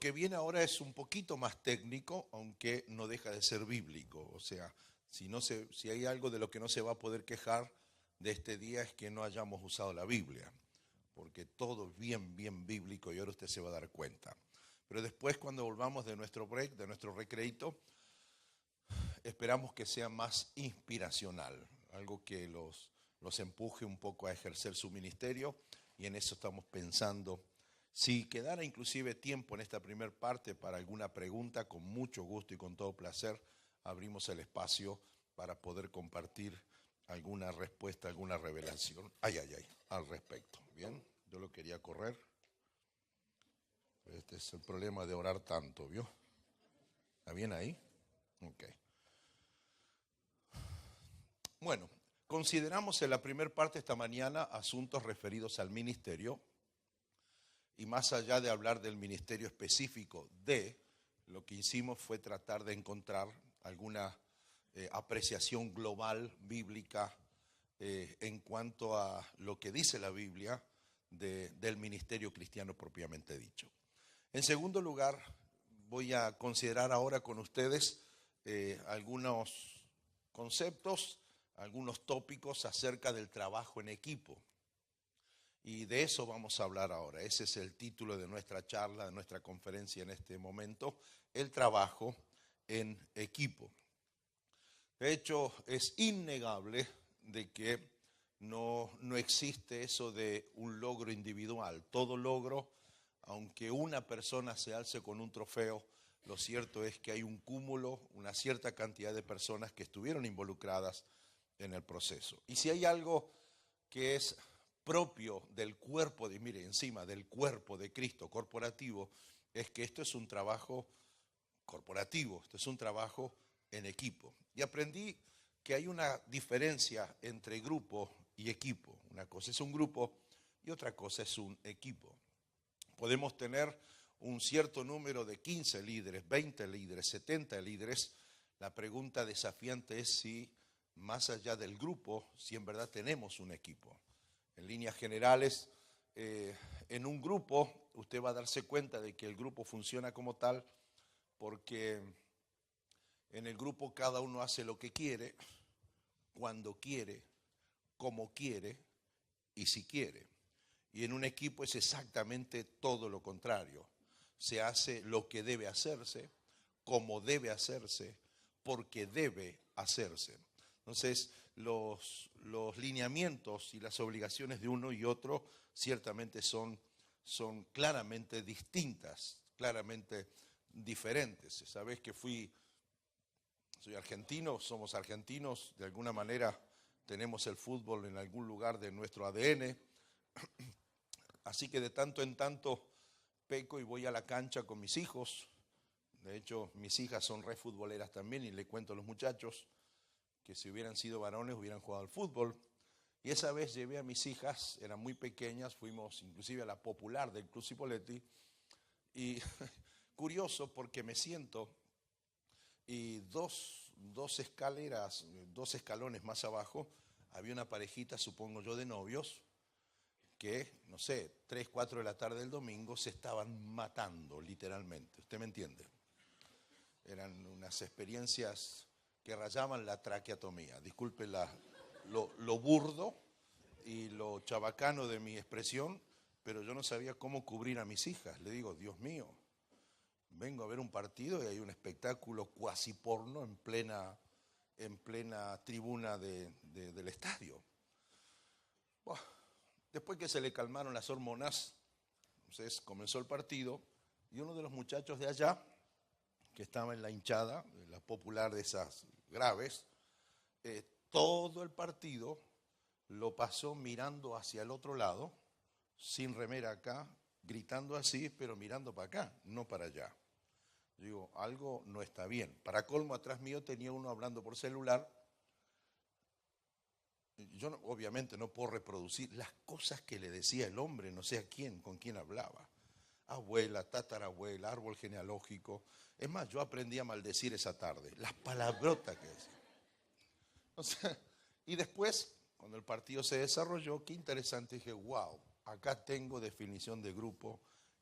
que viene ahora es un poquito más técnico, aunque no deja de ser bíblico. O sea, si hay algo de lo que no se va a poder quejar de este día es que no hayamos usado la Biblia, porque todo es bien, bien bíblico y ahora usted se va a dar cuenta. Pero después, cuando volvamos de nuestro break, de nuestro recreito, esperamos que sea más inspiracional, algo que los empuje un poco a ejercer su ministerio, y en eso estamos pensando. Si quedara inclusive tiempo en esta primera parte para alguna pregunta, con mucho gusto y con todo placer, abrimos el espacio para poder compartir alguna respuesta, alguna revelación, al respecto. Bien, yo lo quería correr. Este es el problema de orar tanto, ¿vio? ¿Está bien ahí? Ok. Bueno, consideramos en la primera parte esta mañana asuntos referidos al ministerio, y más allá de hablar del ministerio específico lo que hicimos fue tratar de encontrar alguna apreciación global bíblica en cuanto a lo que dice la Biblia del ministerio cristiano propiamente dicho. En segundo lugar, voy a considerar ahora con ustedes algunos conceptos, algunos tópicos acerca del trabajo en equipo. Y de eso vamos a hablar ahora. Ese es el título de nuestra charla, de nuestra conferencia en este momento, el trabajo en equipo. De hecho, es innegable de que no existe eso de un logro individual. Todo logro, aunque una persona se alce con un trofeo, lo cierto es que hay un cúmulo, una cierta cantidad de personas que estuvieron involucradas en el proceso. Y si hay algo que es propio del cuerpo del cuerpo de Cristo corporativo, es que esto es un trabajo corporativo, esto es un trabajo en equipo. Y aprendí que hay una diferencia entre grupo y equipo. Una cosa es un grupo y otra cosa es un equipo. Podemos tener un cierto número de 15 líderes, 20 líderes, 70 líderes. La pregunta desafiante es si, más allá del grupo, si en verdad tenemos un equipo. En líneas generales, en un grupo usted va a darse cuenta de que el grupo funciona como tal porque en el grupo cada uno hace lo que quiere, cuando quiere, como quiere y si quiere. Y en un equipo es exactamente todo lo contrario. Se hace lo que debe hacerse, como debe hacerse, porque debe hacerse. Entonces, los lineamientos y las obligaciones de uno y otro ciertamente son claramente distintas, claramente diferentes. Sabés que soy argentino, somos argentinos, de alguna manera tenemos el fútbol en algún lugar de nuestro ADN, así que de tanto en tanto peco y voy a la cancha con mis hijos. De hecho, mis hijas son re futboleras también y le cuento a los muchachos que si hubieran sido varones hubieran jugado al fútbol. Y esa vez llevé a mis hijas, eran muy pequeñas, fuimos inclusive a la popular del Club Cipolletti, y curioso porque me siento y dos escaleras, 2 escalones más abajo, había una parejita, supongo yo, de novios, que, no sé, 3, 4 de la tarde del domingo se estaban matando, literalmente. ¿Usted me entiende? Eran unas experiencias que rayaban la traqueotomía. Disculpe lo burdo y lo chabacano de mi expresión, pero yo no sabía cómo cubrir a mis hijas. Le digo, Dios mío, vengo a ver un partido y hay un espectáculo cuasi porno en plena tribuna del estadio. Buah. Después que se le calmaron las hormonas, entonces comenzó el partido y uno de los muchachos de allá, que estaba en la hinchada, la popular de esas graves, todo el partido lo pasó mirando hacia el otro lado, sin remera acá, gritando así, pero mirando para acá, no para allá. Yo digo, algo no está bien. Para colmo, atrás mío tenía uno hablando por celular. Yo obviamente no puedo reproducir las cosas que le decía el hombre, no sé a quién, con quién hablaba. Abuela, tatarabuela, árbol genealógico. Es más, yo aprendí a maldecir esa tarde, las palabrotas que decía. O sea, y después, cuando el partido se desarrolló, qué interesante, dije, wow, acá tengo definición de grupo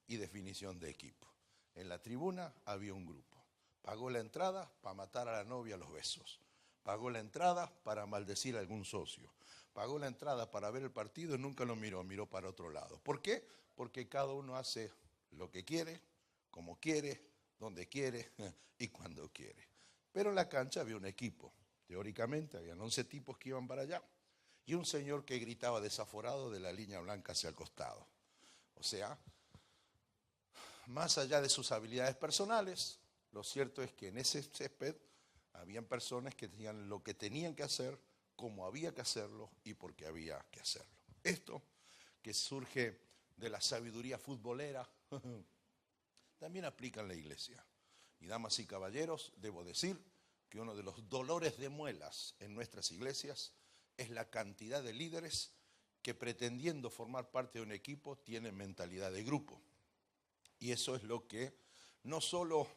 y definición de equipo. En la tribuna había un grupo. Pagó la entrada para matar a la novia a los besos. Pagó la entrada para maldecir a algún socio. Pagó la entrada para ver el partido y nunca lo miró, miró para otro lado. ¿Por qué? Porque cada uno hace lo que quiere, como quiere, donde quiere y cuando quiere. Pero en la cancha había un equipo. Teóricamente habían 11 tipos que iban para allá y un señor que gritaba desaforado de la línea blanca hacia el costado. O sea, más allá de sus habilidades personales, lo cierto es que en ese césped habían personas que tenían lo que tenían que hacer, cómo había que hacerlo y por qué había que hacerlo. Esto que surge de la sabiduría futbolera también aplica en la iglesia. Y damas y caballeros, debo decir que uno de los dolores de muelas en nuestras iglesias es la cantidad de líderes que pretendiendo formar parte de un equipo tienen mentalidad de grupo. Y eso es lo que no solo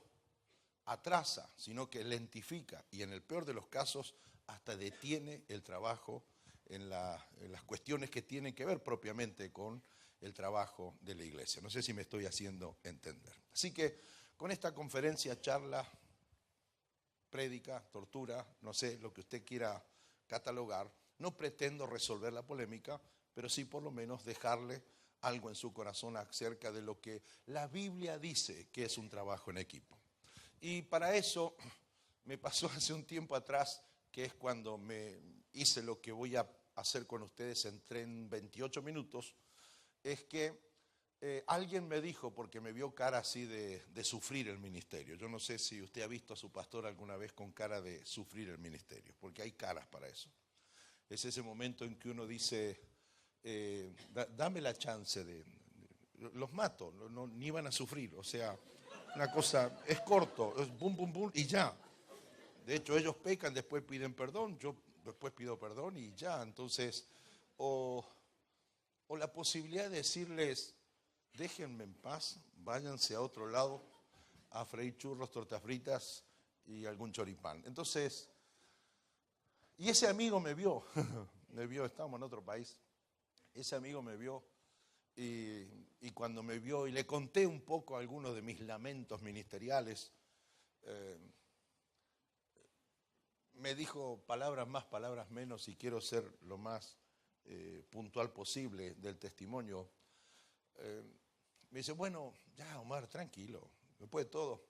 atrasa, sino que lentifica y en el peor de los casos hasta detiene el trabajo en las cuestiones que tienen que ver propiamente con el trabajo de la iglesia. No sé si me estoy haciendo entender. Así que con esta conferencia, charla, prédica, tortura, no sé, lo que usted quiera catalogar, no pretendo resolver la polémica, pero sí por lo menos dejarle algo en su corazón acerca de lo que la Biblia dice que es un trabajo en equipo. Y para eso me pasó hace un tiempo atrás, que es cuando me hice lo que voy a hacer con ustedes en 28 minutos, es que alguien me dijo, porque me vio cara así de sufrir el ministerio. Yo no sé si usted ha visto a su pastor alguna vez con cara de sufrir el ministerio, porque hay caras para eso. Es ese momento en que uno dice, dame la chance los mato, ni van a sufrir, o sea, una cosa, es corto, es bum, bum, bum y ya. De hecho, ellos pecan, después piden perdón, yo después pido perdón y ya. Entonces, o la posibilidad de decirles, déjenme en paz, váyanse a otro lado a freír churros, tortas fritas y algún choripán. Entonces, y ese amigo me vio, estábamos en otro país, ese amigo me vio y cuando me vio y le conté un poco algunos de mis lamentos ministeriales, me dijo palabras más, palabras menos, y quiero ser lo más puntual posible del testimonio. Me dice, bueno, ya Omar, tranquilo, después de todo,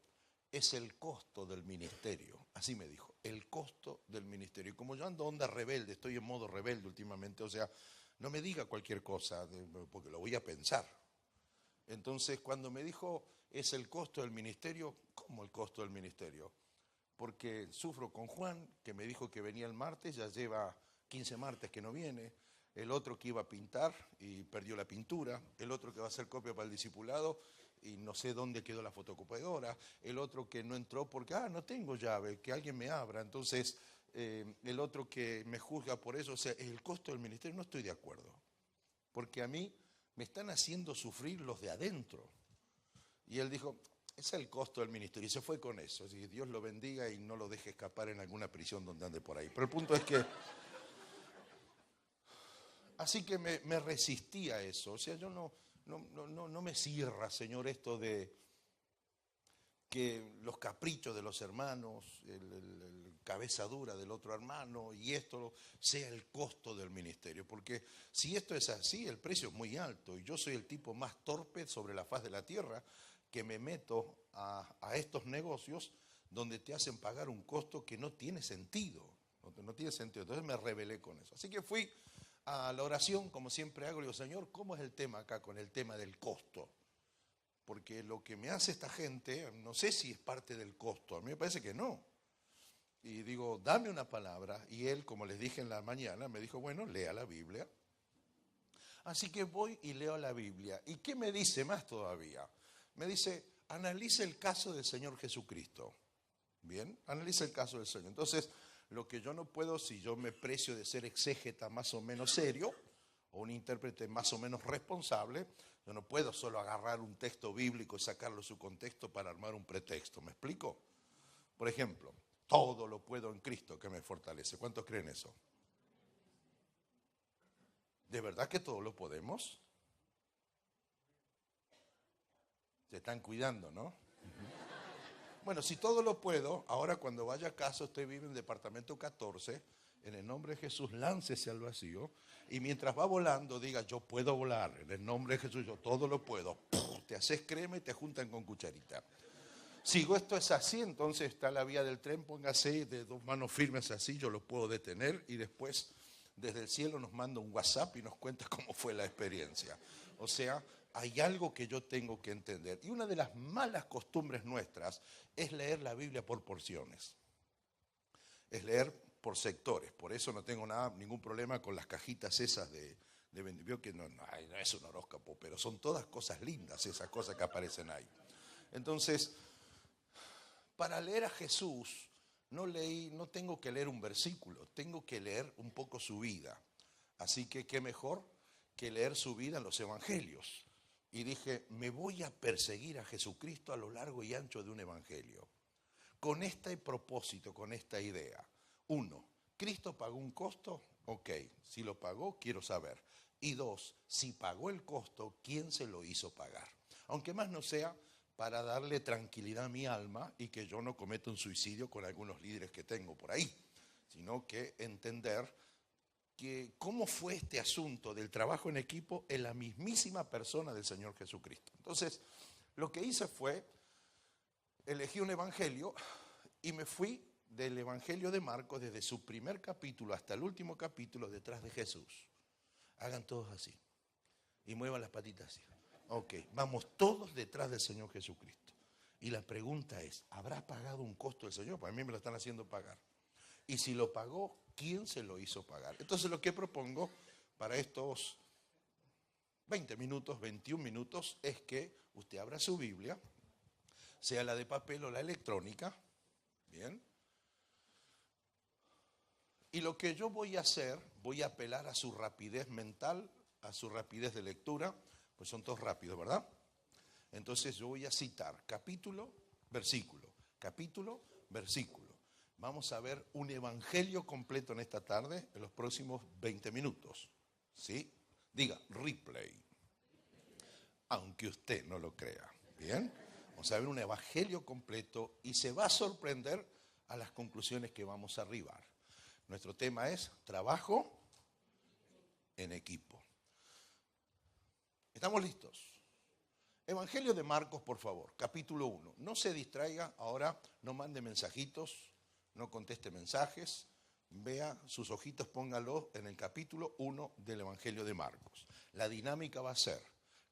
es el costo del ministerio. Así me dijo, el costo del ministerio. Y como yo ando onda rebelde, estoy en modo rebelde últimamente, o sea, no me diga cualquier cosa, porque lo voy a pensar. Entonces, cuando me dijo, es el costo del ministerio, ¿cómo el costo del ministerio? Porque sufro con Juan, que me dijo que venía el martes, ya lleva 15 martes que no viene, el otro que iba a pintar y perdió la pintura, el otro que va a hacer copia para el discipulado y no sé dónde quedó la fotocopiadora, el otro que no entró porque, no tengo llave, que alguien me abra, entonces el otro que me juzga por eso, o sea, el costo del ministerio, no estoy de acuerdo, porque a mí me están haciendo sufrir los de adentro. Y él dijo, es el costo del ministerio, y se fue con eso. Así que Dios lo bendiga y no lo deje escapar en alguna prisión donde ande por ahí. Pero el punto es que, así que me resistí a eso. O sea, yo no me cierra, Señor, esto de que los caprichos de los hermanos, el cabeza dura del otro hermano, y esto sea el costo del ministerio. Porque si esto es así, el precio es muy alto, y yo soy el tipo más torpe sobre la faz de la tierra, que me meto a estos negocios donde te hacen pagar un costo que no tiene sentido, no tiene sentido. Entonces me rebelé con eso. Así que fui a la oración, como siempre hago, y digo, Señor, ¿cómo es el tema acá con el tema del costo? Porque lo que me hace esta gente, no sé si es parte del costo, a mí me parece que no. Y digo, dame una palabra, y él, como les dije en la mañana, me dijo, bueno, lea la Biblia. Así que voy y leo la Biblia. ¿Y qué me dice más todavía? Me dice, analice el caso del Señor Jesucristo. Bien, analice el caso del Señor. Entonces, lo que yo no puedo, si yo me precio de ser exégeta más o menos serio, o un intérprete más o menos responsable, yo no puedo solo agarrar un texto bíblico y sacarlo de su contexto para armar un pretexto. ¿Me explico? Por ejemplo, todo lo puedo en Cristo que me fortalece. ¿Cuántos creen eso? ¿De verdad que todo lo podemos? Se están cuidando, ¿no? Bueno, si todo lo puedo, ahora cuando vaya a casa, usted vive en el departamento 14, en el nombre de Jesús, láncese al vacío, y mientras va volando, diga, yo puedo volar, en el nombre de Jesús, yo todo lo puedo. Te haces crema y te juntan con cucharita. Si esto es así, entonces está la vía del tren, póngase de dos manos firmes así, yo lo puedo detener, y después desde el cielo nos manda un WhatsApp y nos cuenta cómo fue la experiencia. O sea, hay algo que yo tengo que entender. Y una de las malas costumbres nuestras es leer la Biblia por porciones. Es leer por sectores. Por eso no tengo ningún problema con las cajitas esas de veo que no es un horóscopo, pero son todas cosas lindas esas cosas que aparecen ahí. Entonces, para leer a Jesús, no tengo que leer un versículo, tengo que leer un poco su vida. Así que qué mejor que leer su vida en los evangelios. Y dije, me voy a perseguir a Jesucristo a lo largo y ancho de un evangelio. Con este propósito, con esta idea. 1, ¿Cristo pagó un costo? Ok, si lo pagó, quiero saber. Y 2, si pagó el costo, ¿quién se lo hizo pagar? Aunque más no sea para darle tranquilidad a mi alma y que yo no cometa un suicidio con algunos líderes que tengo por ahí, sino que entender que cómo fue este asunto del trabajo en equipo en la mismísima persona del Señor Jesucristo. Entonces, lo que hice fue, elegí un evangelio y me fui del evangelio de Marcos desde su primer capítulo hasta el último capítulo detrás de Jesús. Hagan todos así y muevan las patitas así. Ok, vamos todos detrás del Señor Jesucristo. Y la pregunta es, ¿habrá pagado un costo el Señor? Pues a mí me lo están haciendo pagar. Y si lo pagó, ¿quién se lo hizo pagar? Entonces lo que propongo para estos 20 minutos, 21 minutos, es que usted abra su Biblia, sea la de papel o la electrónica, ¿bien? Y lo que yo voy a hacer, voy a apelar a su rapidez mental, a su rapidez de lectura, pues son todos rápidos, ¿verdad? Entonces yo voy a citar capítulo, versículo, capítulo, versículo. Vamos a ver un evangelio completo en esta tarde, en los próximos 20 minutos. ¿Sí? Diga, replay. Aunque usted no lo crea. ¿Bien? Vamos a ver un evangelio completo y se va a sorprender a las conclusiones que vamos a arribar. Nuestro tema es trabajo en equipo. ¿Estamos listos? Evangelio de Marcos, por favor, capítulo 1. No se distraiga ahora, no mande mensajitos. No conteste mensajes, vea sus ojitos, póngalo en el capítulo 1 del Evangelio de Marcos. La dinámica va a ser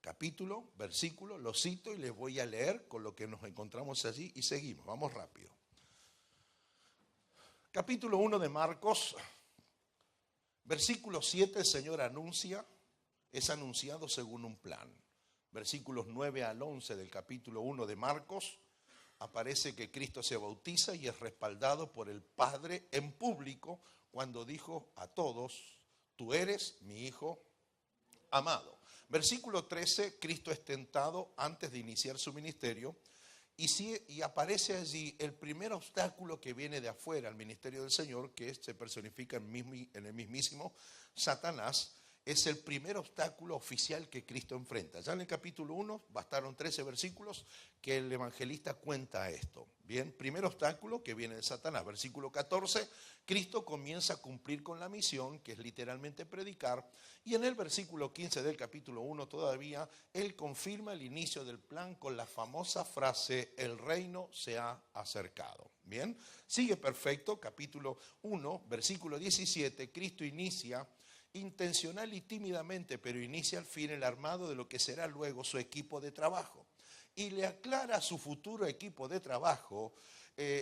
capítulo, versículo, lo cito y les voy a leer con lo que nos encontramos allí y seguimos. Vamos rápido. Capítulo 1 de Marcos, versículo 7, el Señor es anunciado según un plan. Versículos 9 al 11 del capítulo 1 de Marcos, aparece que Cristo se bautiza y es respaldado por el Padre en público cuando dijo a todos, tú eres mi Hijo amado. Versículo 13, Cristo es tentado antes de iniciar su ministerio y aparece allí el primer obstáculo que viene de afuera al ministerio del Señor, que se personifica en el mismísimo Satanás. Es el primer obstáculo oficial que Cristo enfrenta. Ya en el capítulo 1 bastaron 13 versículos que el evangelista cuenta esto. Bien, primer obstáculo que viene de Satanás. Versículo 14, Cristo comienza a cumplir con la misión, que es literalmente predicar. Y en el versículo 15 del capítulo 1 todavía, Él confirma el inicio del plan con la famosa frase, el reino se ha acercado. Bien, sigue perfecto, capítulo 1, versículo 17, Cristo inicia intencional y tímidamente, pero inicia al fin el armado de lo que será luego su equipo de trabajo. Y le aclara a su futuro equipo de trabajo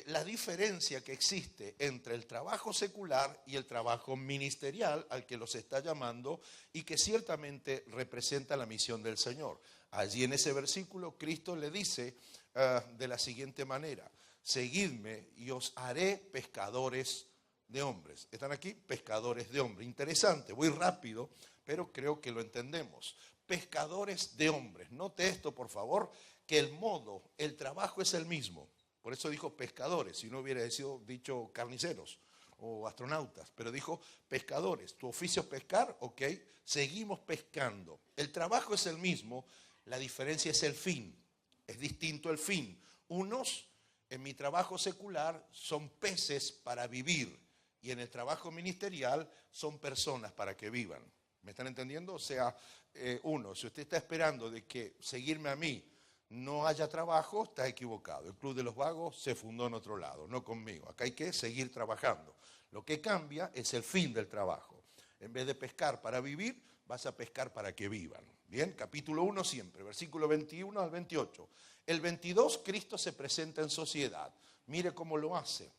la diferencia que existe entre el trabajo secular y el trabajo ministerial al que los está llamando y que ciertamente representa la misión del Señor. Allí en ese versículo Cristo le dice de la siguiente manera, seguidme y os haré pescadores de hombres. ¿Están aquí? Pescadores de hombres. Interesante, voy rápido, pero creo que lo entendemos. Pescadores de hombres. Note esto, por favor, que el trabajo es el mismo. Por eso dijo pescadores, si no hubiera dicho carniceros o astronautas, pero dijo pescadores. Tu oficio es pescar, ok, seguimos pescando. El trabajo es el mismo, la diferencia es el fin. Es distinto el fin. Unos en mi trabajo secular son peces para vivir y en el trabajo ministerial son personas para que vivan. ¿Me están entendiendo? O sea, si usted está esperando de que seguirme a mí no haya trabajo, está equivocado. El Club de los Vagos se fundó en otro lado, no conmigo. Acá hay que seguir trabajando. Lo que cambia es el fin del trabajo. En vez de pescar para vivir, vas a pescar para que vivan. Bien, capítulo 1 siempre, versículo 21 al 28. El 22, Cristo se presenta en sociedad. Mire cómo lo hace.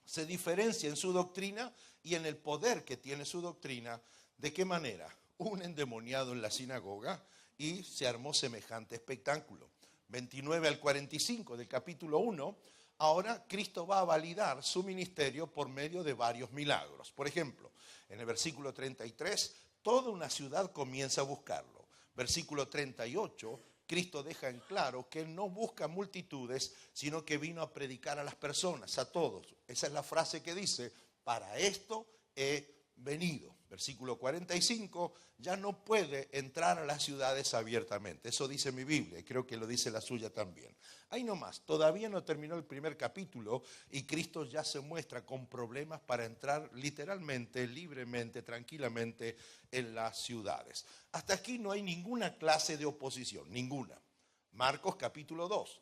Se diferencia en su doctrina y en el poder que tiene su doctrina. ¿De qué manera? Un endemoniado en la sinagoga y se armó semejante espectáculo. 29 al 45 del capítulo 1, ahora Cristo va a validar su ministerio por medio de varios milagros. Por ejemplo, en el versículo 33, toda una ciudad comienza a buscarlo. Versículo 38, Cristo deja en claro que Él no busca multitudes, sino que vino a predicar a las personas, a todos. Esa es la frase que dice, para esto he venido. Versículo 45, ya no puede entrar a las ciudades abiertamente. Eso dice mi Biblia y creo que lo dice la suya también. Ahí nomás, todavía no terminó el primer capítulo y Cristo ya se muestra con problemas para entrar literalmente, libremente, tranquilamente en las ciudades. Hasta aquí no hay ninguna clase de oposición, ninguna. Marcos capítulo 2.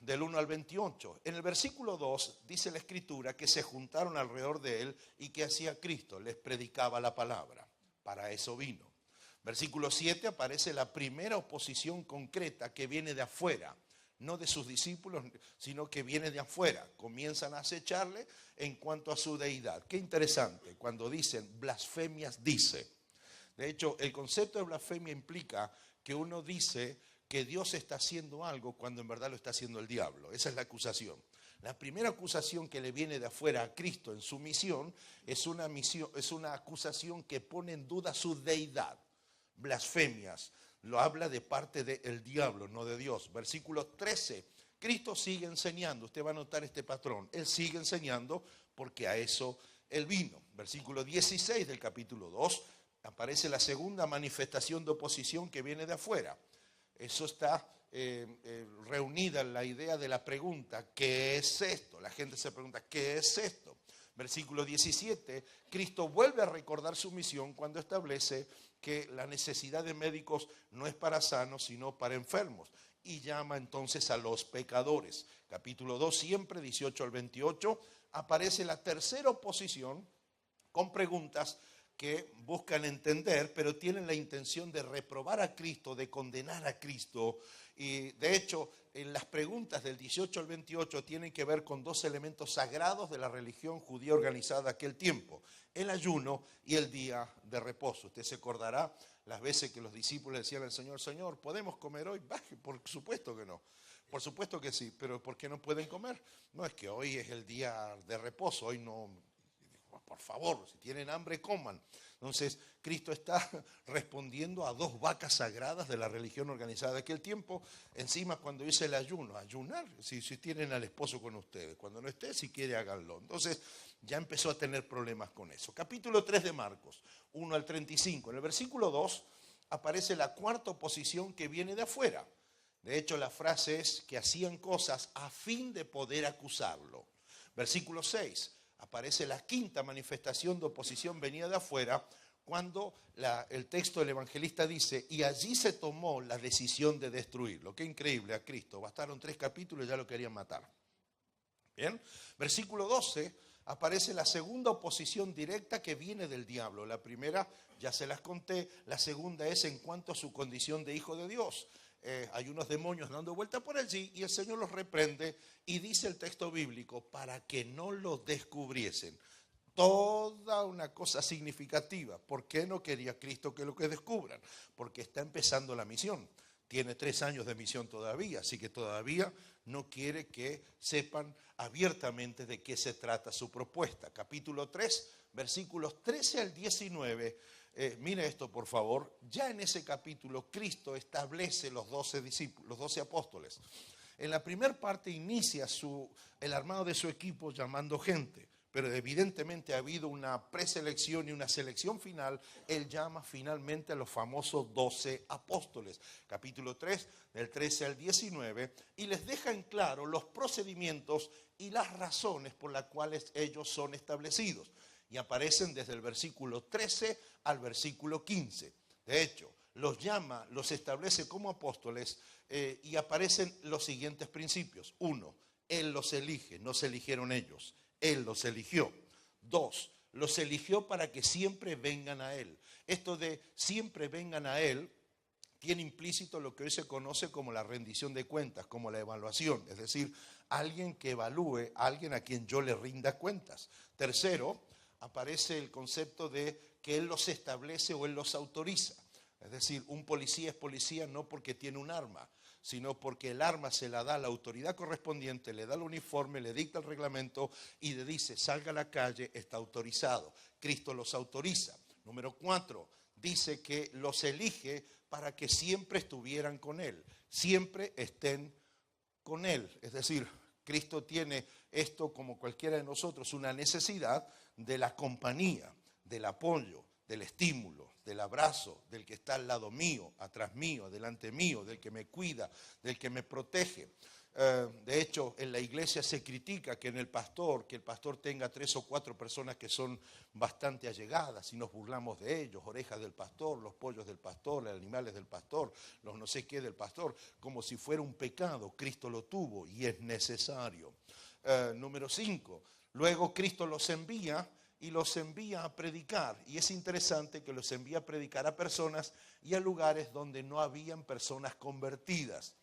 Del 1 al 28. En el versículo 2 dice la Escritura que se juntaron alrededor de él y que hacía Cristo, les predicaba la palabra. Para eso vino. Versículo 7 aparece la primera oposición concreta que viene de afuera, no de sus discípulos, sino que viene de afuera. Comienzan a acecharle en cuanto a su deidad. Qué interesante, cuando dicen blasfemias dice. De hecho, el concepto de blasfemia implica que uno dice que Dios está haciendo algo cuando en verdad lo está haciendo el diablo. Esa es la acusación. La primera acusación que le viene de afuera a Cristo en su misión es una acusación que pone en duda su deidad. Blasfemias. Lo habla de parte del diablo, no de Dios. Versículo 13. Cristo sigue enseñando. Usted va a notar este patrón. Él sigue enseñando porque a eso Él vino. Versículo 16 del capítulo 2. Aparece la segunda manifestación de oposición que viene de afuera. Eso está reunida en la idea de la pregunta, ¿qué es esto? La gente se pregunta, ¿qué es esto? Versículo 17, Cristo vuelve a recordar su misión cuando establece que la necesidad de médicos no es para sanos, sino para enfermos. Y llama entonces a los pecadores. Capítulo 2, siempre, 18 al 28, aparece la tercera oposición con preguntas que buscan entender, pero tienen la intención de reprobar a Cristo, de condenar a Cristo. Y de hecho, en las preguntas del 18 al 28 tienen que ver con dos elementos sagrados de la religión judía organizada de aquel tiempo: el ayuno y el día de reposo. Usted se acordará las veces que los discípulos decían al Señor, Señor, ¿podemos comer hoy? Baje, por supuesto que no. Por supuesto que sí, pero ¿por qué no pueden comer? No, es que hoy es el día de reposo, hoy no. Por favor, si tienen hambre, coman. Entonces, Cristo está respondiendo a dos vacas sagradas de la religión organizada de aquel tiempo. Encima, cuando dice el ayuno, ayunar, si tienen al esposo con ustedes. Cuando no esté, si quiere, háganlo. Entonces, ya empezó a tener problemas con eso. Capítulo 3 de Marcos, 1 al 35. En el versículo 2 aparece la cuarta oposición que viene de afuera. De hecho, la frase es que hacían cosas a fin de poder acusarlo. Versículo 6. Aparece la quinta manifestación de oposición venida de afuera, cuando el texto del evangelista dice, y allí se tomó la decisión de destruirlo. Qué increíble, a Cristo. Bastaron 3 capítulos y ya lo querían matar. Bien, versículo 12, aparece la segunda oposición directa que viene del diablo. La primera, ya se las conté, la segunda es en cuanto a su condición de hijo de Dios. Hay unos demonios dando vuelta por allí y el Señor los reprende y dice el texto bíblico para que no los descubriesen. Toda una cosa significativa. ¿Por qué no quería Cristo que lo que descubran? Porque está empezando la misión. Tiene 3 años de misión todavía, así que todavía no quiere que sepan abiertamente de qué se trata su propuesta. Capítulo 3, versículos 13 al 19. Mire esto, por favor. Ya en ese capítulo Cristo establece los 12 discípulos, los 12 apóstoles. En la primera parte inicia el armado de su equipo llamando gente. pero evidentemente ha habido una preselección y una selección final. Él llama finalmente a los famosos 12 apóstoles, capítulo 3, del 13 al 19, y les deja en claro los procedimientos y las razones por las cuales ellos son establecidos. Y aparecen desde el versículo 13 al versículo 15. De hecho, los llama, los establece como apóstoles y aparecen los siguientes principios. 1, Él los elige, no se eligieron ellos. Él los eligió. 2, los eligió para que siempre vengan a Él. Esto de siempre vengan a Él tiene implícito lo que hoy se conoce como la rendición de cuentas, como la evaluación. Es decir, alguien que evalúe, alguien a quien yo le rinda cuentas. Tercero, aparece el concepto de que Él los establece o Él los autoriza. Es decir, un policía es policía no porque tiene un arma, sino porque el arma se la da a la autoridad correspondiente, le da el uniforme, le dicta el reglamento y le dice, salga a la calle, está autorizado. Cristo los autoriza. Número 4, dice que los elige para que siempre estuvieran con Él, siempre estén con Él. Es decir, Cristo tiene esto como cualquiera de nosotros, una necesidad de la compañía, del apoyo, del estímulo, del abrazo, del que está al lado mío, atrás mío, delante mío, del que me cuida, del que me protege. De hecho, en la iglesia se critica que el pastor tenga 3 o 4 personas que son bastante allegadas y nos burlamos de ellos, orejas del pastor, los pollos del pastor, los animales del pastor, los no sé qué del pastor, como si fuera un pecado. Cristo lo tuvo y es necesario. Número 5, luego Cristo los envía y los envía a predicar. Y es interesante que los envía a predicar a personas y a lugares donde no habían personas convertidas.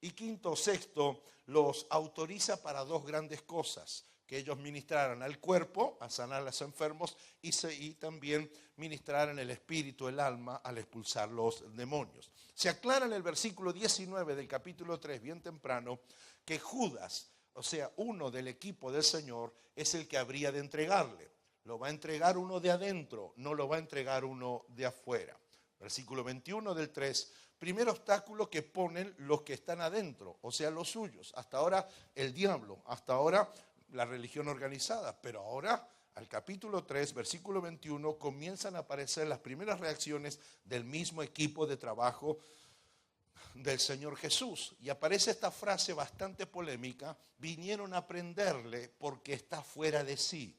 Y quinto, sexto, los autoriza para 2 grandes cosas: que ellos ministraran al cuerpo, a sanar a los enfermos, y también ministraran el espíritu, el alma, al expulsar los demonios. Se aclara en el versículo 19 del capítulo 3, bien temprano, que Judas, o sea, uno del equipo del Señor, es el que habría de entregarle. Lo va a entregar uno de adentro, no lo va a entregar uno de afuera. Versículo 21 del 3, primer obstáculo que ponen los que están adentro, o sea, los suyos. Hasta ahora el diablo, hasta ahora la religión organizada, pero ahora al capítulo 3, versículo 21, comienzan a aparecer las primeras reacciones del mismo equipo de trabajo del Señor Jesús. Y aparece esta frase bastante polémica: vinieron a prenderle porque está fuera de sí.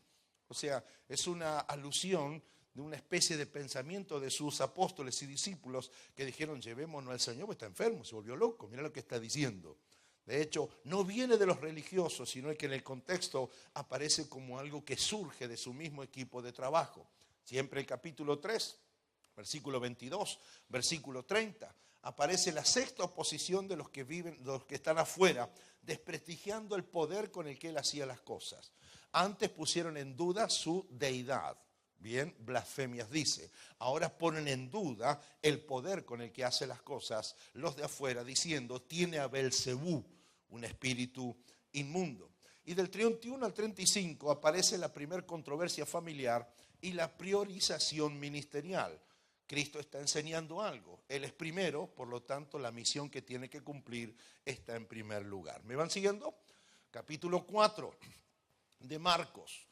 O sea, es una alusión de una especie de pensamiento de sus apóstoles y discípulos que dijeron, llevémonos al Señor, pues está enfermo, se volvió loco, mira lo que está diciendo. De hecho, no viene de los religiosos, sino que en el contexto aparece como algo que surge de su mismo equipo de trabajo. Siempre el capítulo 3, versículo 22, versículo 30, aparece la sexta oposición de los que viven, de los que están afuera, desprestigiando el poder con el que él hacía las cosas. Antes pusieron en duda su deidad. Bien, blasfemias dice. Ahora ponen en duda el poder con el que hace las cosas los de afuera, diciendo, tiene a Belcebú, un espíritu inmundo. Y del 31 al 35 aparece la primer controversia familiar y la priorización ministerial. Cristo está enseñando algo. Él es primero, por lo tanto, la misión que tiene que cumplir está en primer lugar. ¿Me van siguiendo? Capítulo 4 de Marcos.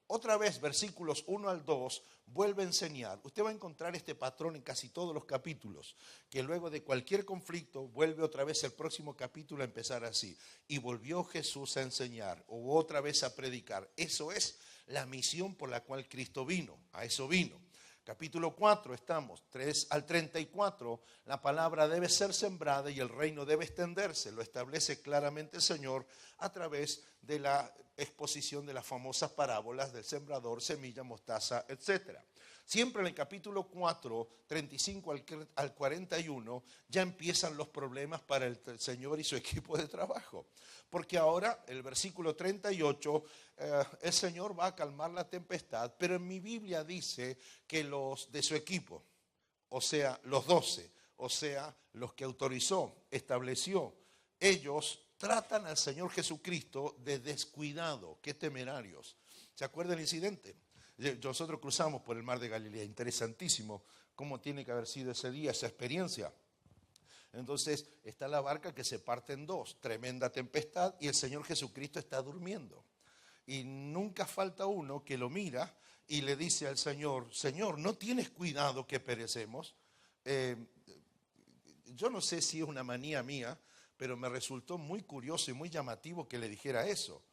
Otra vez, versículos 1 al 2, vuelve a enseñar. Usted va a encontrar este patrón en casi todos los capítulos, que luego de cualquier conflicto vuelve otra vez el próximo capítulo a empezar así. Y volvió Jesús a enseñar, o otra vez a predicar. Eso es la misión por la cual Cristo vino, a eso vino. Capítulo 4 estamos, 3 al 34, la palabra debe ser sembrada y el reino debe extenderse. Lo establece claramente el Señor a través de la exposición de las famosas parábolas del sembrador, semilla, mostaza, etc. Siempre en el capítulo 4, 35 al 41, ya empiezan los problemas para el Señor y su equipo de trabajo. Porque ahora, el versículo 38, el Señor va a calmar la tempestad, pero en mi Biblia dice que los de su equipo, o sea, los 12, o sea, los que autorizó, estableció, ellos tratan al Señor Jesucristo de descuidado. Qué temerarios. ¿Se acuerda el incidente? Nosotros cruzamos por el mar de Galilea. Interesantísimo cómo tiene que haber sido ese día, esa experiencia. Entonces está la barca que se parte en 2, tremenda tempestad, y el Señor Jesucristo está durmiendo. Y nunca falta uno que lo mira y le dice al Señor, Señor, ¿no tienes cuidado que perecemos? Yo no sé si es una manía mía, pero me resultó muy curioso y muy llamativo que le dijera eso.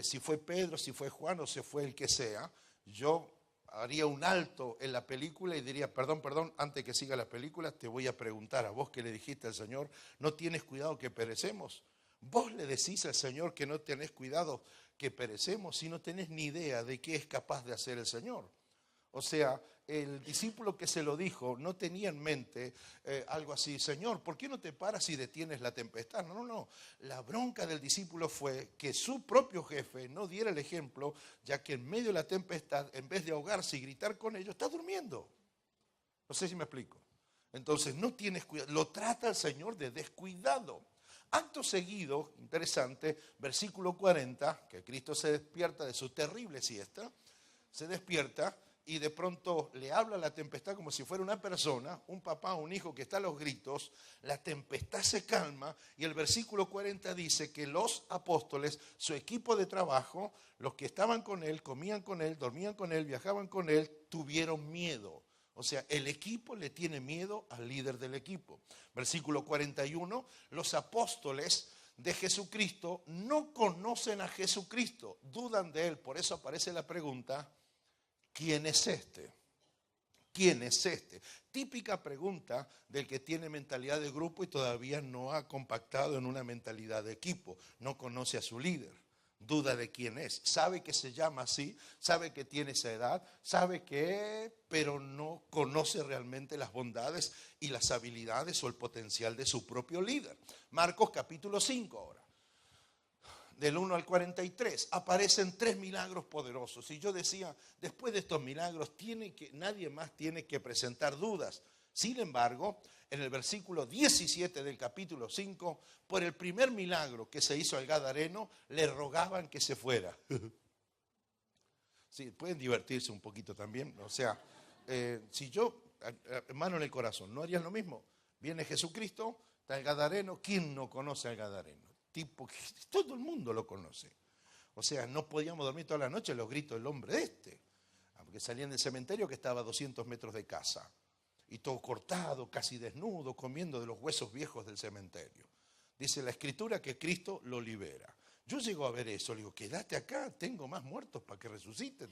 Si fue Pedro, si fue Juan o si fue el que sea, yo haría un alto en la película y diría, perdón, antes que siga la película, te voy a preguntar a vos que le dijiste al Señor, ¿no tienes cuidado que perecemos? Vos le decís al Señor que no tenés cuidado que perecemos si no tenés ni idea de qué es capaz de hacer el Señor. O sea, el discípulo que se lo dijo no tenía en mente algo así, Señor, ¿por qué no te paras y detienes la tempestad? No. La bronca del discípulo fue que su propio jefe no diera el ejemplo, ya que en medio de la tempestad, en vez de ahogarse y gritar con ellos, está durmiendo. No sé si me explico. Entonces, no tienes cuidado. Lo trata el Señor de descuidado. Acto seguido, interesante, versículo 40, que Cristo se despierta de su terrible siesta, se despierta y de pronto le habla a la tempestad como si fuera una persona, un papá, un hijo que está a los gritos, la tempestad se calma y el versículo 40 dice que los apóstoles, su equipo de trabajo, los que estaban con él, comían con él, dormían con él, viajaban con él, tuvieron miedo. O sea, el equipo le tiene miedo al líder del equipo. Versículo 41, los apóstoles de Jesucristo no conocen a Jesucristo, dudan de él. Por eso aparece la pregunta, ¿quién es este? ¿Quién es este? Típica pregunta del que tiene mentalidad de grupo y todavía no ha compactado en una mentalidad de equipo. No conoce a su líder. Duda de quién es, sabe que se llama así, sabe que tiene esa edad, sabe que, pero no conoce realmente las bondades y las habilidades o el potencial de su propio líder. Marcos capítulo 5 ahora, del 1 al 43, aparecen 3 milagros poderosos. Y yo decía, después de estos milagros, nadie más tiene que presentar dudas. Sin embargo, en el versículo 17 del capítulo 5, por el primer milagro que se hizo al Gadareno, le rogaban que se fuera. Sí, pueden divertirse un poquito también. O sea, si yo, mano en el corazón, ¿no harían lo mismo? Viene Jesucristo, está el Gadareno. ¿Quién no conoce al Gadareno? Tipo, todo el mundo lo conoce. O sea, no podíamos dormir toda la noche los gritos del hombre este. Porque salían del cementerio que estaba a 200 metros de casa. Y todo cortado, casi desnudo, comiendo de los huesos viejos del cementerio. Dice la Escritura que Cristo lo libera. Yo llego a ver eso, le digo, quédate acá, tengo más muertos para que resucite,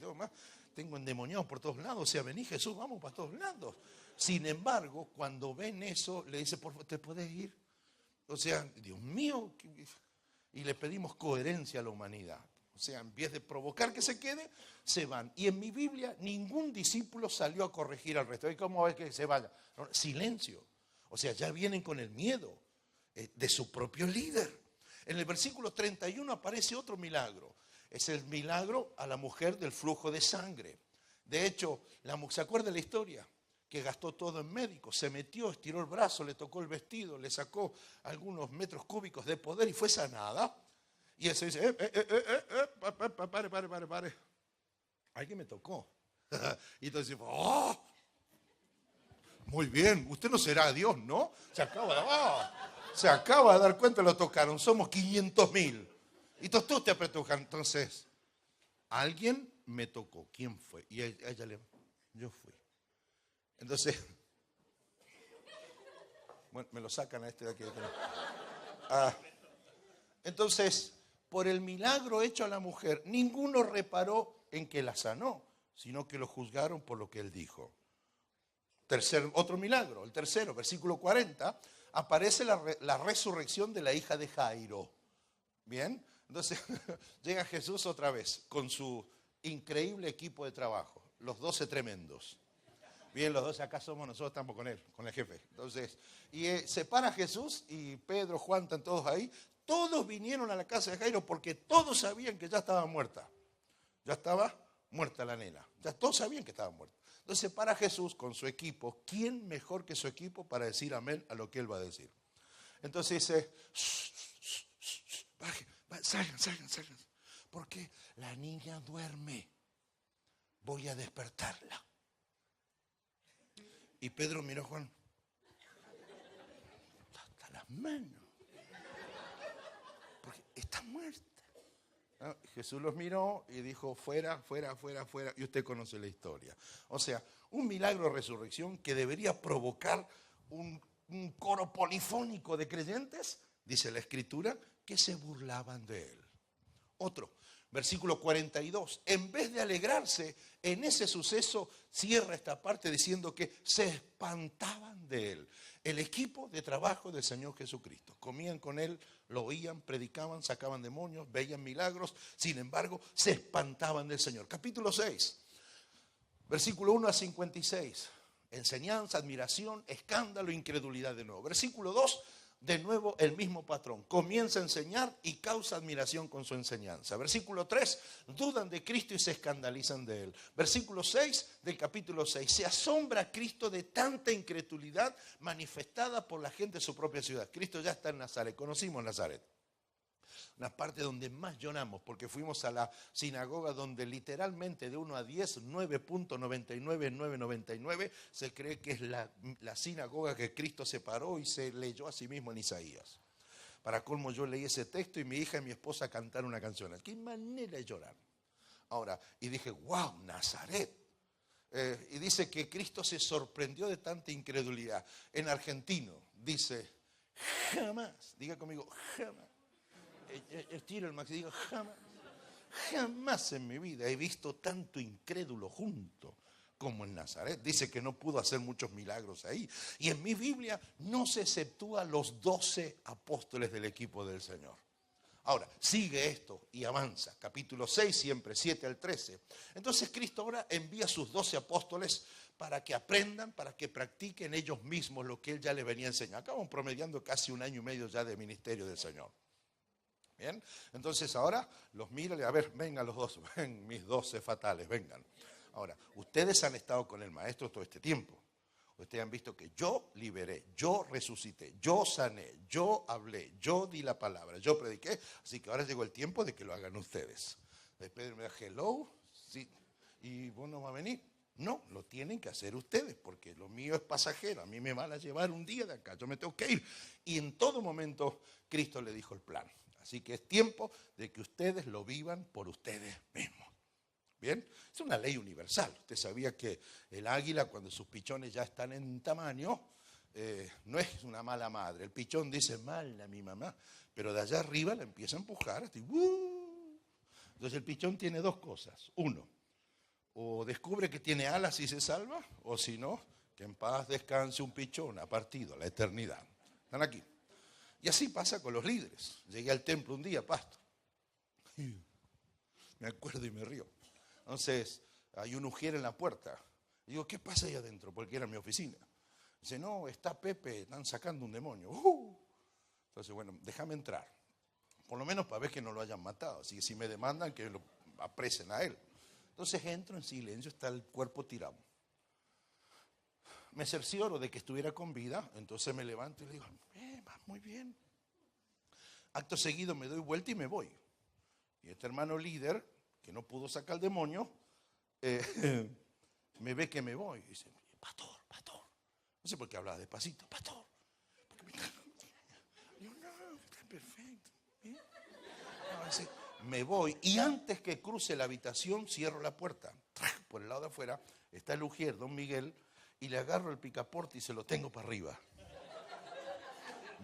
tengo endemoniados por todos lados, o sea, vení Jesús, vamos para todos lados. Sin embargo, cuando ven eso, le dice, por favor, ¿te puedes ir? O sea, Dios mío, y le pedimos coherencia a la humanidad. O sea, en vez de provocar que se quede, se van. Y en mi Biblia, ningún discípulo salió a corregir al resto. ¿Y cómo es que se vaya? No, silencio. O sea, ya vienen con el miedo de su propio líder. En el versículo 31 aparece otro milagro. Es el milagro a la mujer del flujo de sangre. De hecho, ¿se acuerda de la historia? Que gastó todo en médicos, se metió, estiró el brazo, le tocó el vestido, le sacó algunos metros cúbicos de poder y fue sanada. Y él se dice, pare. Alguien me tocó. Y entonces, oh, muy bien, usted no será Dios, ¿no? Se acaba de dar cuenta, lo tocaron, somos 500,000. Y tú te apretujas. Entonces, alguien me tocó, ¿quién fue? Y yo fui. Entonces, bueno, me lo sacan a este de aquí. Entonces, por el milagro hecho a la mujer, ninguno reparó en que la sanó, sino que lo juzgaron por lo que él dijo. Otro milagro, el tercero, versículo 40, aparece la resurrección de la hija de Jairo. Bien, entonces llega Jesús otra vez con su increíble equipo de trabajo, los 12 tremendos. Bien, los 12 acá somos, nosotros estamos con él, con el jefe. Entonces, y se para Jesús y Pedro, Juan, están todos ahí. Todos vinieron a la casa de Jairo porque todos sabían que ya estaba muerta. Ya estaba muerta la nena. Ya todos sabían que estaba muerta. Entonces, para Jesús con su equipo, ¿quién mejor que su equipo para decir amén a lo que él va a decir? Entonces dice, salgan, porque la niña duerme. Voy a despertarla. Y Pedro miró a Juan. Hasta las manos. Porque está muerta. ¿No? Jesús los miró y dijo, fuera, fuera, fuera, fuera, y usted conoce la historia. O sea, un milagro de resurrección que debería provocar un coro polifónico de creyentes, dice la Escritura, que se burlaban de él. Otro, versículo 42, en vez de alegrarse en ese suceso, cierra esta parte diciendo que se espantaban de él. El equipo de trabajo del Señor Jesucristo. Comían con él, lo oían, predicaban, sacaban demonios, veían milagros, sin embargo, se espantaban del Señor. Capítulo 6, versículo 1 a 56. Enseñanza, admiración, escándalo, incredulidad de nuevo. Versículo 2, de nuevo el mismo patrón. Comienza a enseñar y causa admiración con su enseñanza. Versículo 3, dudan de Cristo y se escandalizan de él. Versículo 6 del capítulo 6, se asombra a Cristo de tanta incredulidad manifestada por la gente de su propia ciudad. Cristo ya está en Nazaret, conocimos Nazaret. Una parte donde más lloramos, porque fuimos a la sinagoga donde literalmente de 1 a 10, 9.99, se cree que es la sinagoga que Cristo separó y se leyó a sí mismo en Isaías. Para colmo, yo leí ese texto y mi hija y mi esposa cantaron una canción. Qué manera de llorar. Ahora, y dije, wow, Nazaret. Y dice que Cristo se sorprendió de tanta incredulidad. En argentino dice, jamás, diga conmigo, jamás. Estiro el max y digo, jamás en mi vida he visto tanto incrédulo junto como en Nazaret. Dice que no pudo hacer muchos milagros ahí. Y en mi Biblia no se exceptúa los 12 apóstoles del equipo del Señor. Ahora, sigue esto y avanza. Capítulo 6, siempre 7 al 13. Entonces Cristo ahora envía a sus 12 apóstoles para que aprendan, para que practiquen ellos mismos lo que Él ya les venía enseñando. Acaban promediando casi 1 año y medio ya de ministerio del Señor. Bien, entonces ahora los mira y a ver, vengan los dos, ven mis 12 fatales, vengan. Ahora, ustedes han estado con el maestro todo este tiempo. Ustedes han visto que yo liberé, yo resucité, yo sané, yo hablé, yo di la palabra, yo prediqué. Así que ahora llegó el tiempo de que lo hagan ustedes. Después me da hello, sí, y vos no vas a venir. No, lo tienen que hacer ustedes, porque lo mío es pasajero. A mí me van a llevar un día de acá, yo me tengo que ir. Y en todo momento Cristo le dijo el plan. Así que es tiempo de que ustedes lo vivan por ustedes mismos. ¿Bien? Es una ley universal. Usted sabía que el águila, cuando sus pichones ya están en tamaño, no es una mala madre. El pichón dice, mal a mi mamá, pero de allá arriba la empieza a empujar. Así, Entonces el pichón tiene dos cosas. Uno, o descubre que tiene alas y se salva, o si no, que en paz descanse un pichón, ha partido a la eternidad. ¿Están aquí? Y así pasa con los líderes. Llegué al templo un día, pastor. Me acuerdo y me río. Entonces, hay un ujier en la puerta. Digo, ¿qué pasa ahí adentro? Porque era mi oficina. Dice, no, está Pepe, están sacando un demonio. Entonces, bueno, déjame entrar. Por lo menos para ver que no lo hayan matado. Así que si me demandan, que lo apresen a él. Entonces entro en silencio, está el cuerpo tirado. Me cercioro de que estuviera con vida, entonces me levanto y le digo, va muy bien. Acto seguido me doy vuelta y me voy. Y este hermano líder, que no pudo sacar el demonio, me ve que me voy. Y dice, pastor. No sé por qué hablaba despacito, pastor. Yo, no, está perfecto. No, dice, me voy y antes que cruce la habitación cierro la puerta. Por el lado de afuera está el ujier, don Miguel, y le agarro el picaporte y se lo tengo para arriba.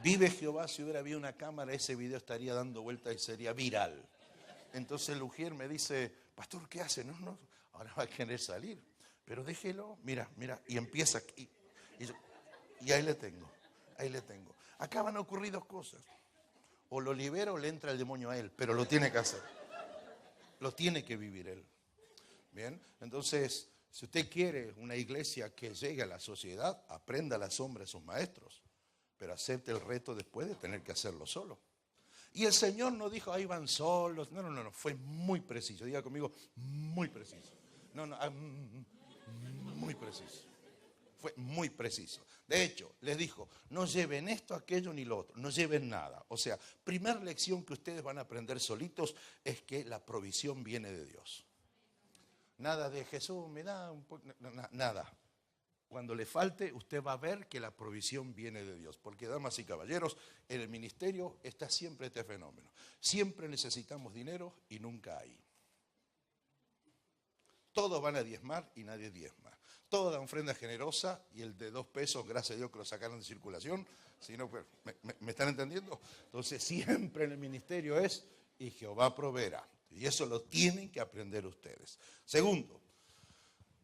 Vive Jehová, si hubiera habido una cámara, ese video estaría dando vueltas y sería viral. Entonces el ujier me dice, pastor, ¿qué hace? No, ahora va a querer salir. Pero déjelo, mira, y empieza. Y ahí le tengo. Acá van a ocurrir dos cosas. O lo libera o le entra el demonio a él, pero lo tiene que hacer. Lo tiene que vivir él. Bien, entonces, si usted quiere una iglesia que llegue a la sociedad, aprenda a la sombra de sus maestros, pero acepte el reto después de tener que hacerlo solo. Y el Señor no dijo, ahí van solos. No, fue muy preciso. Diga conmigo, muy preciso. Muy preciso. Fue muy preciso. De hecho, les dijo, no lleven esto, aquello ni lo otro, no lleven nada. O sea, primera lección que ustedes van a aprender solitos es que la provisión viene de Dios. Nada de Jesús, me da un poco, nada. Cuando le falte, usted va a ver que la provisión viene de Dios. Porque, damas y caballeros, en el ministerio está siempre este fenómeno. Siempre necesitamos dinero y nunca hay. Todos van a diezmar y nadie diezma. Todos dan ofrenda generosa y el de 2 pesos, gracias a Dios que lo sacaron de circulación. Si no, ¿me están entendiendo? Entonces siempre en el ministerio es, y Jehová proveerá. Y eso lo tienen que aprender ustedes. Segundo,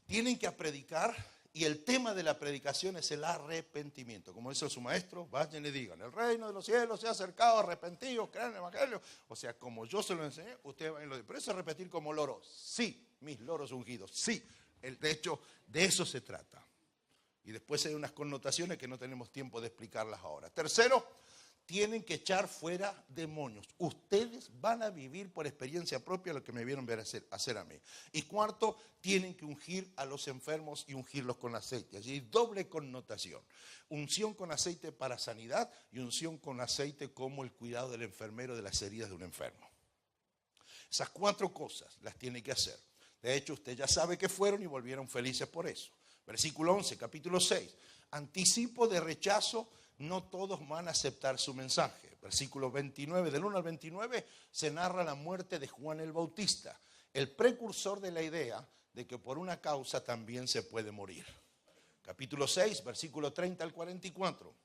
tienen que predicar, y el tema de la predicación es el arrepentimiento. Como dice su maestro, vayan y digan, el reino de los cielos se ha acercado, arrepentidos, crean en el evangelio. O sea, como yo se lo enseñé, ustedes van y lo dicen. Pero eso es repetir como loros. Sí, mis loros ungidos, sí. De hecho, de eso se trata. Y después hay unas connotaciones que no tenemos tiempo de explicarlas ahora. Tercero, tienen que echar fuera demonios. Ustedes van a vivir por experiencia propia lo que me vieron ver hacer a mí. Y cuarto, tienen que ungir a los enfermos y ungirlos con aceite. Allí hay doble connotación. Unción con aceite para sanidad y unción con aceite como el cuidado del enfermero de las heridas de un enfermo. Esas 4 cosas las tiene que hacer. De hecho, usted ya sabe que fueron y volvieron felices por eso. Versículo 11, capítulo 6. Anticipo de rechazo, no todos van a aceptar su mensaje. Versículo 29, del 1 al 29, se narra la muerte de Juan el Bautista, el precursor de la idea de que por una causa también se puede morir. Capítulo 6, versículo 30 al 44.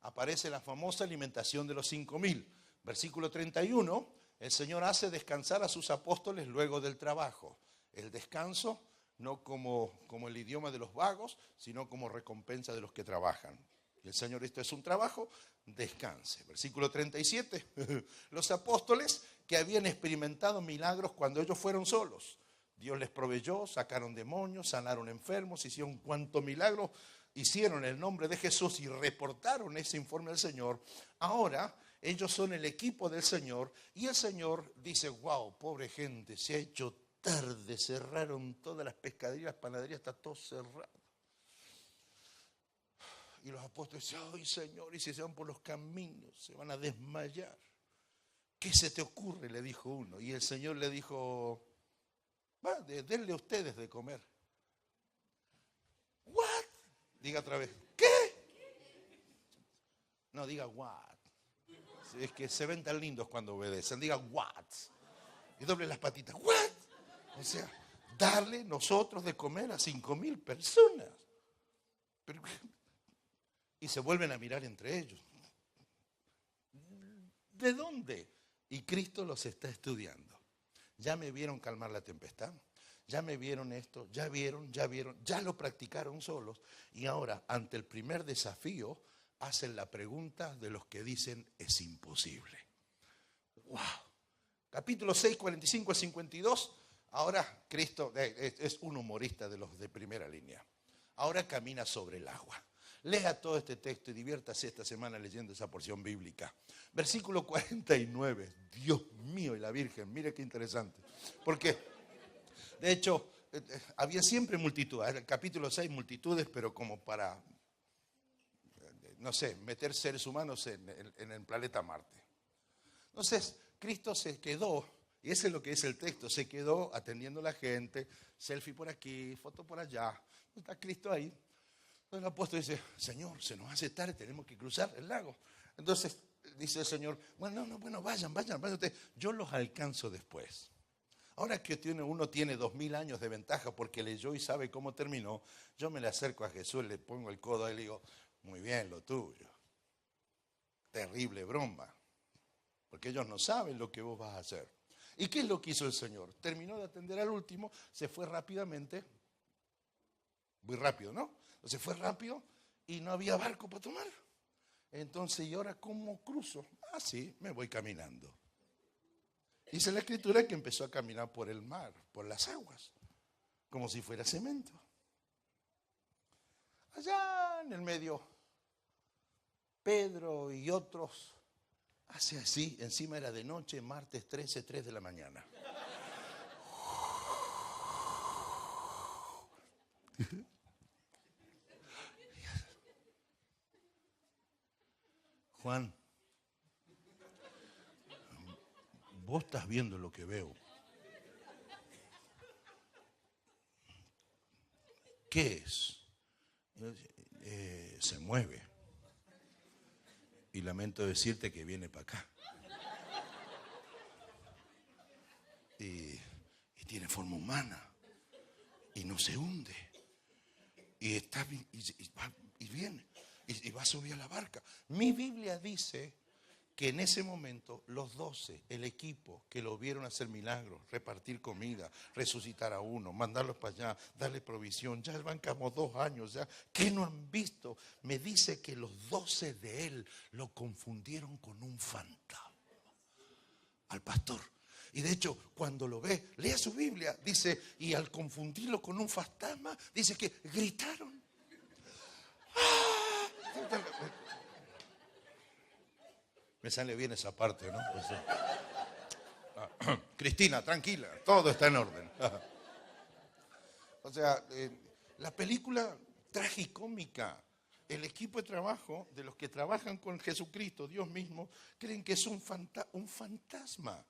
Aparece la famosa alimentación de los 5,000. Versículo 31, el Señor hace descansar a sus apóstoles luego del trabajo. El descanso no como el idioma de los vagos, sino como recompensa de los que trabajan. Y el Señor, esto es un trabajo, descanse. Versículo 37, los apóstoles que habían experimentado milagros cuando ellos fueron solos. Dios les proveyó, sacaron demonios, sanaron enfermos, hicieron cuanto milagro hicieron en el nombre de Jesús y reportaron ese informe al Señor. Ahora ellos son el equipo del Señor y el Señor dice, wow, pobre gente, se ha hecho tarde, cerraron todas las pescaderías, las panaderías, está todo cerrado. Y los apóstoles dicen, ay Señor, y si se van por los caminos, se van a desmayar. ¿Qué se te ocurre? Le dijo uno. Y el Señor le dijo, denle a ustedes de comer. ¿What? Diga otra vez, ¿qué? No, diga what. Es que se ven tan lindos cuando obedecen. Diga what. Y doble las patitas, what. O sea, darle nosotros de comer a 5,000 personas. Pero, y se vuelven a mirar entre ellos. ¿De dónde? Y Cristo los está estudiando. Ya me vieron calmar la tempestad. Ya me vieron esto. Ya vieron. Ya lo practicaron solos. Y ahora, ante el primer desafío, hacen la pregunta de los que dicen es imposible. ¡Wow! Capítulo 6, 45 al 52. Ahora Cristo es un humorista de los de primera línea. Ahora camina sobre el agua. Lea todo este texto y diviértase esta semana leyendo esa porción bíblica. Versículo 49. Dios mío y la Virgen, mire qué interesante. Porque, de hecho, había siempre multitudes. En el capítulo 6, multitudes, pero como para, no sé, meter seres humanos en el planeta Marte. Entonces, Cristo se quedó, y ese es lo que es el texto, se quedó atendiendo a la gente, selfie por aquí, foto por allá. Está Cristo ahí. Entonces el apóstol dice, Señor, se nos hace tarde, tenemos que cruzar el lago. Entonces dice el Señor, bueno, vayan ustedes, yo los alcanzo después. Ahora que uno tiene 2,000 años de ventaja porque leyó y sabe cómo terminó, yo me le acerco a Jesús, le pongo el codo a él y le digo, muy bien lo tuyo, terrible broma, porque ellos no saben lo que vos vas a hacer. ¿Y qué es lo que hizo el Señor? Terminó de atender al último, se fue rápidamente, muy rápido, ¿no? Entonces fue rápido y no había barco para tomar. Entonces, ¿y ahora cómo cruzo? Ah, sí, me voy caminando. Dice la Escritura que empezó a caminar por el mar, por las aguas, como si fuera cemento. Allá en el medio, Pedro y otros, hace así, encima era de noche, martes 13, 3 de la mañana. Juan, vos estás viendo lo que veo. ¿Qué es? Se mueve. Y lamento decirte que viene para acá. Y tiene forma humana. Y no se hunde. Y está y viene. Y va a subir a la barca. Mi Biblia dice que en ese momento los 12, el equipo que lo vieron hacer milagros, repartir comida, resucitar a uno, mandarlos para allá, darle provisión, ya van como 2 años ya, ¿qué no han visto? Me dice que los 12 de él lo confundieron con un fantasma al pastor. Y de hecho, cuando lo ve, lea su Biblia, dice, y al confundirlo con un fantasma, dice que gritaron. ¡Ah! Me sale bien esa parte, ¿no? Cristina, tranquila, todo está en orden. O sea, la película tragicómica, el equipo de trabajo de los que trabajan con Jesucristo, Dios mismo, creen que es un fantasma.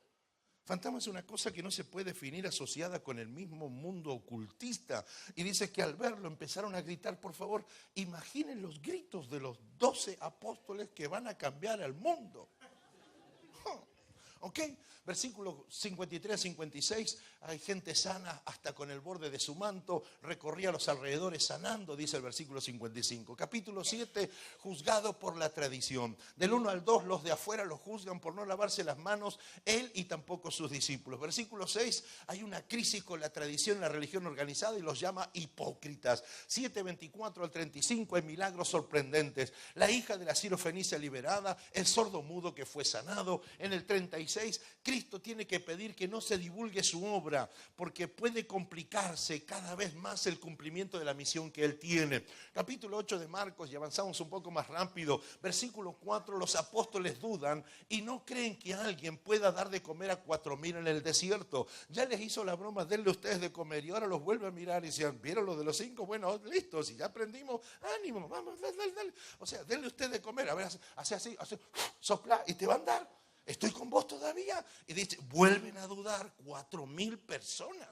Fantasma es una cosa que no se puede definir asociada con el mismo mundo ocultista. Y dice que al verlo empezaron a gritar, por favor, imaginen los gritos de los 12 apóstoles que van a cambiar al mundo. ¿Ok? Versículos 53 a 56, hay gente sana hasta con el borde de su manto, recorría los alrededores sanando, dice el versículo 55. Capítulo 7, juzgado por la tradición. Del 1 al 2, los de afuera lo juzgan por no lavarse las manos, él y tampoco sus discípulos. Versículo 6, hay una crisis con la tradición, la religión organizada y los llama hipócritas. 7, 24 al 35, hay milagros sorprendentes. La hija de la sirofenicia liberada, el sordo mudo que fue sanado. En el 36, Cristo tiene que pedir que no se divulgue su obra porque puede complicarse cada vez más el cumplimiento de la misión que él tiene. Capítulo 8 de Marcos, y avanzamos un poco más rápido. Versículo 4, los apóstoles dudan y no creen que alguien pueda dar de comer a 4,000 en el desierto. Ya les hizo la broma, denle ustedes de comer, y ahora los vuelve a mirar y dicen, ¿vieron lo de los 5? Bueno, listo, si ya aprendimos, ánimo, vamos, dale. O sea, denle ustedes de comer, a ver, hace así, sopla y te van a dar. Estoy con vos todavía. Y dice, vuelven a dudar 4,000 personas.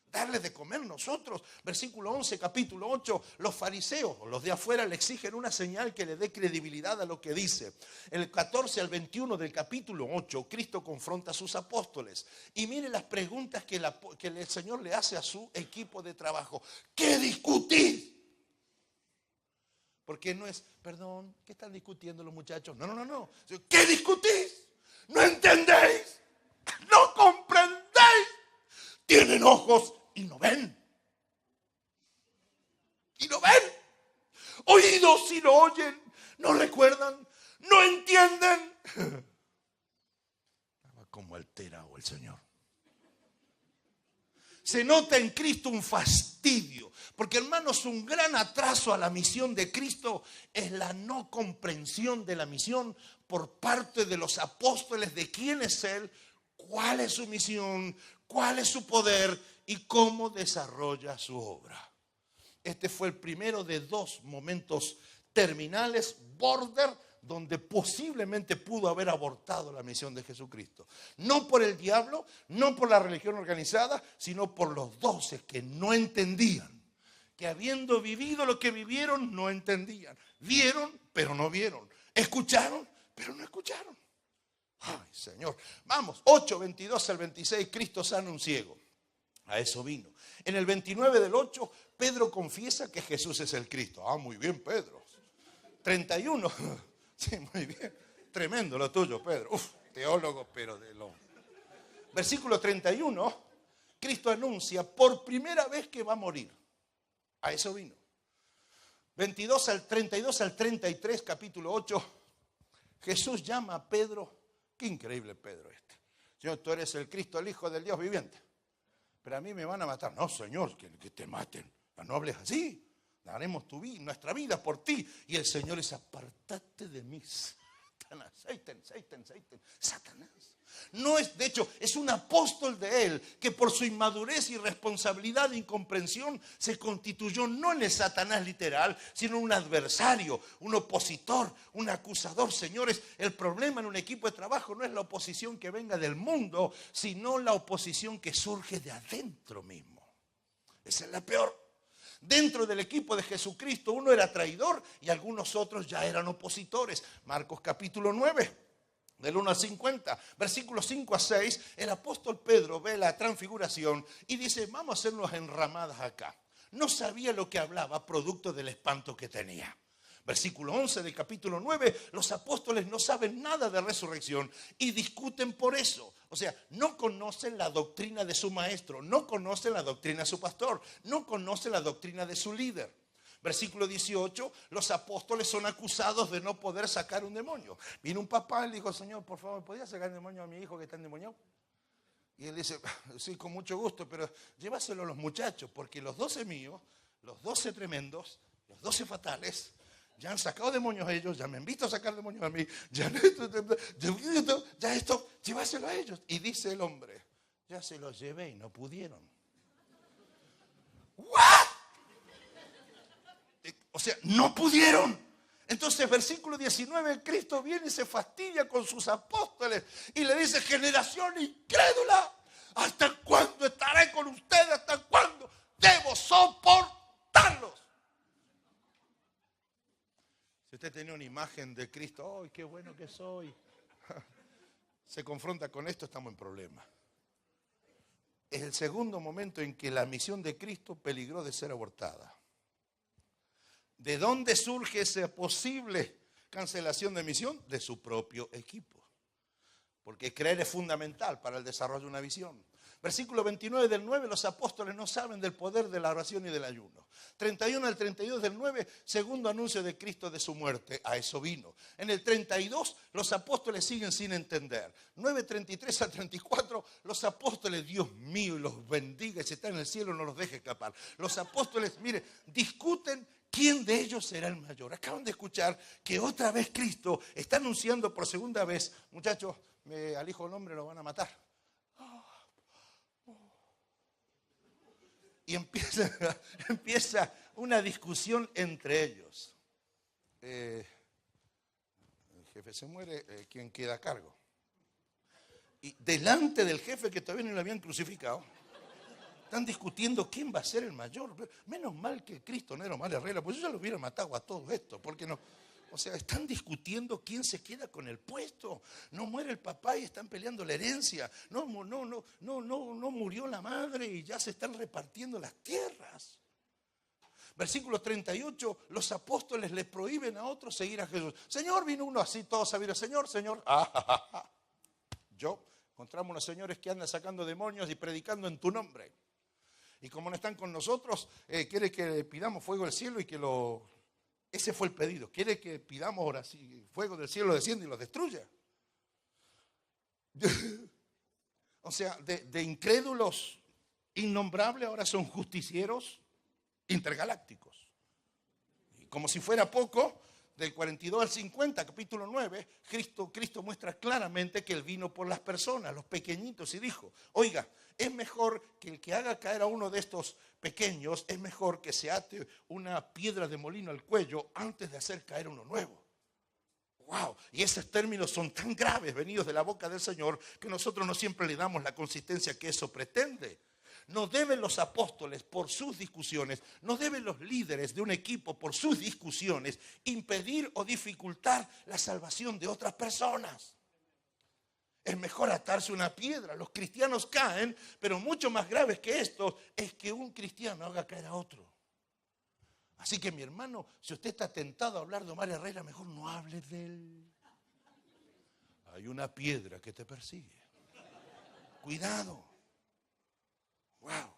Darles de comer nosotros. Versículo 11, capítulo 8. Los fariseos, los de afuera, le exigen una señal que le dé credibilidad a lo que dice. En el 14 al 21 del capítulo 8, Cristo confronta a sus apóstoles. Y mire las preguntas que el Señor le hace a su equipo de trabajo. ¿Qué discutís? Porque no es, perdón, ¿qué están discutiendo los muchachos? No. ¿Qué discutís? ¿No entendéis? ¿No comprendéis? Tienen ojos y no ven. Y no ven. Oídos y no oyen. No recuerdan. No entienden. Estaba como alterado el Señor. Se nota en Cristo un fastidio. Porque, hermanos, un gran atraso a la misión de Cristo es la no comprensión de la misión por parte de los apóstoles de quién es Él, cuál es su misión, cuál es su poder y cómo desarrolla su obra. Este fue el primero de 2 momentos terminales, border, donde posiblemente pudo haber abortado la misión de Jesucristo. No por el diablo, no por la religión organizada, sino por los 12 que no entendían. Que habiendo vivido lo que vivieron, no entendían. Vieron, pero no vieron. Escucharon, pero no escucharon. Ay, Señor. Vamos, 8, 22 al 26, Cristo sana un ciego. A eso vino. En el 29 del 8, Pedro confiesa que Jesús es el Cristo. Ah, muy bien, Pedro. 31. Sí, muy bien. Tremendo lo tuyo, Pedro. Uf, teólogo, pero de lo... Versículo 31, Cristo anuncia por primera vez que va a morir. A eso vino. 32 al 33, capítulo 8, Jesús llama a Pedro. Qué increíble Pedro este. Señor, tú eres el Cristo, el Hijo del Dios viviente. Pero a mí me van a matar. No, Señor, que te maten. No hables así. Daremos nuestra vida por ti. Y el Señor es, apartate de mí, Satanás. Satanás. No es, de hecho, es un apóstol de él que por su inmadurez, irresponsabilidad e incomprensión se constituyó no en el Satanás literal, sino en un adversario, un opositor, un acusador. Señores, el problema en un equipo de trabajo no es la oposición que venga del mundo, sino la oposición que surge de adentro mismo. Esa es la peor. Dentro del equipo de Jesucristo uno era traidor y algunos otros ya eran opositores. Marcos capítulo 9. Del 1 al 50, versículos 5 a 6, el apóstol Pedro ve la transfiguración y dice, vamos a hacernos enramadas acá. No sabía lo que hablaba, producto del espanto que tenía. Versículo 11 del capítulo 9, los apóstoles no saben nada de resurrección y discuten por eso. O sea, no conocen la doctrina de su maestro, no conocen la doctrina de su pastor, no conocen la doctrina de su líder. Versículo 18, los apóstoles son acusados de no poder sacar un demonio. Vino un papá y le dijo, Señor, por favor, ¿podría sacar el demonio a mi hijo que está endemoniado? Y él dice, sí, con mucho gusto, pero llévaselo a los muchachos, porque los 12 míos, los 12 tremendos, los 12 fatales, ya han sacado demonios a ellos, ya me han visto sacar demonios a mí, ya esto, llévaselo a ellos. Y dice el hombre, ya se los llevé y no pudieron. ¿What? O sea, no pudieron. Entonces, versículo 19, Cristo viene y se fastidia con sus apóstoles y le dice, generación incrédula, ¿hasta cuándo estaré con ustedes? ¿Hasta cuándo debo soportarlos? Si usted tenía una imagen de Cristo, ¡ay, qué bueno que soy! Se confronta con esto, estamos en problema. Es el segundo momento en que la misión de Cristo peligró de ser abortada. ¿De dónde surge esa posible cancelación de misión? De su propio equipo. Porque creer es fundamental para el desarrollo de una visión. Versículo 29 del 9, los apóstoles no saben del poder de la oración y del ayuno. 31 al 32 del 9, segundo anuncio de Cristo de su muerte, a eso vino. En el 32, los apóstoles siguen sin entender. 9:33 al 34, los apóstoles, Dios mío, los bendiga, si está en el cielo no los deje escapar. Los apóstoles, mire, discuten quién de ellos será el mayor. Acaban de escuchar que otra vez Cristo está anunciando por segunda vez, muchachos, al Hijo del Hombre lo van a matar. Y empieza una discusión entre ellos. El jefe se muere, ¿quién queda a cargo? Y delante del jefe que todavía no lo habían crucificado, están discutiendo quién va a ser el mayor. Menos mal que Cristo no era mala regla, pues yo ya lo hubiera matado a todo esto. ¿Por qué no? O sea, están discutiendo quién se queda con el puesto. No muere el papá y están peleando la herencia. No murió la madre y ya se están repartiendo las tierras. Versículo 38, los apóstoles les prohíben a otros seguir a Jesús. Señor, vino uno así, todos sabiendo, Señor. Yo, encontramos unos señores que andan sacando demonios y predicando en tu nombre. Y como no están con nosotros, quiere que le pidamos fuego del cielo y que lo... Ese fue el pedido. Quiere que pidamos ahora sí, fuego del cielo desciende y los destruya. O sea, de incrédulos innombrables ahora son justicieros intergalácticos. Y como si fuera poco, del 42 al 50, capítulo 9, Cristo muestra claramente que Él vino por las personas, los pequeñitos, y dijo, oiga, es mejor que el que haga caer a uno de estos pequeños, es mejor que se ate una piedra de molino al cuello antes de hacer caer uno nuevo. Wow, y esos términos son tan graves venidos de la boca del Señor que nosotros no siempre le damos la consistencia que eso pretende. No deben los apóstoles por sus discusiones, no deben los líderes de un equipo por sus discusiones impedir o dificultar la salvación de otras personas. Es mejor atarse una piedra. Los cristianos caen, pero mucho más grave que esto es que un cristiano haga caer a otro. Así que mi hermano, si usted está tentado a hablar de Omar Herrera, mejor no hable de él. Hay una piedra que te persigue. Cuidado. Wow.